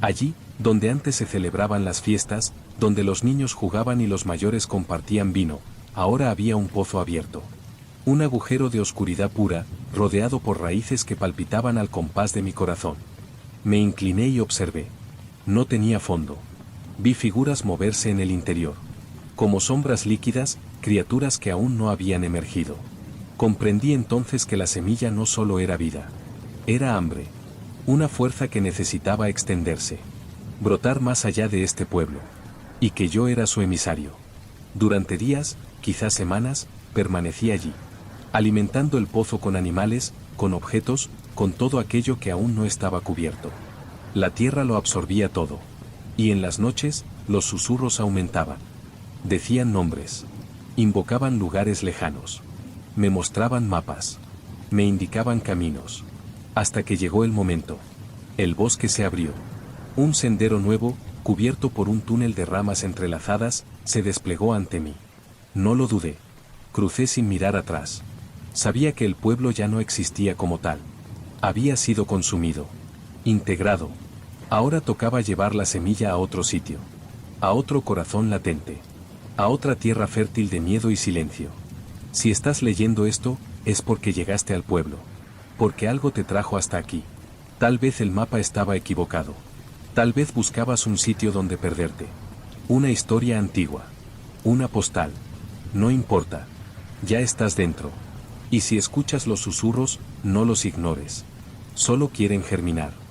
Allí, donde antes se celebraban las fiestas, donde los niños jugaban y los mayores compartían vino, ahora había un pozo abierto. Un agujero de oscuridad pura, rodeado por raíces que palpitaban al compás de mi corazón. Me incliné y observé. No tenía fondo. Vi figuras moverse en el interior. Como sombras líquidas, criaturas que aún no habían emergido. Comprendí entonces que la semilla no solo era vida. Era hambre. Una fuerza que necesitaba extenderse. Brotar más allá de este pueblo. Y que yo era su emisario. Durante días, quizás semanas, permanecí allí. Alimentando el pozo con animales, con objetos, con todo aquello que aún no estaba cubierto. La tierra lo absorbía todo. Y en las noches, los susurros aumentaban. Decían nombres. Invocaban lugares lejanos. Me mostraban mapas. Me indicaban caminos. Hasta que llegó el momento. El bosque se abrió. Un sendero nuevo, cubierto por un túnel de ramas entrelazadas, se desplegó ante mí. No lo dudé. Crucé sin mirar atrás. Sabía que el pueblo ya no existía como tal. Había sido consumido. Integrado. Ahora tocaba llevar la semilla a otro sitio. A otro corazón latente. A otra tierra fértil de miedo y silencio. Si estás leyendo esto, es porque llegaste al pueblo. Porque algo te trajo hasta aquí. Tal vez el mapa estaba equivocado. Tal vez buscabas un sitio donde perderte. Una historia antigua. Una postal. No importa. Ya estás dentro. Y si escuchas los susurros, no los ignores. solo quieren germinar.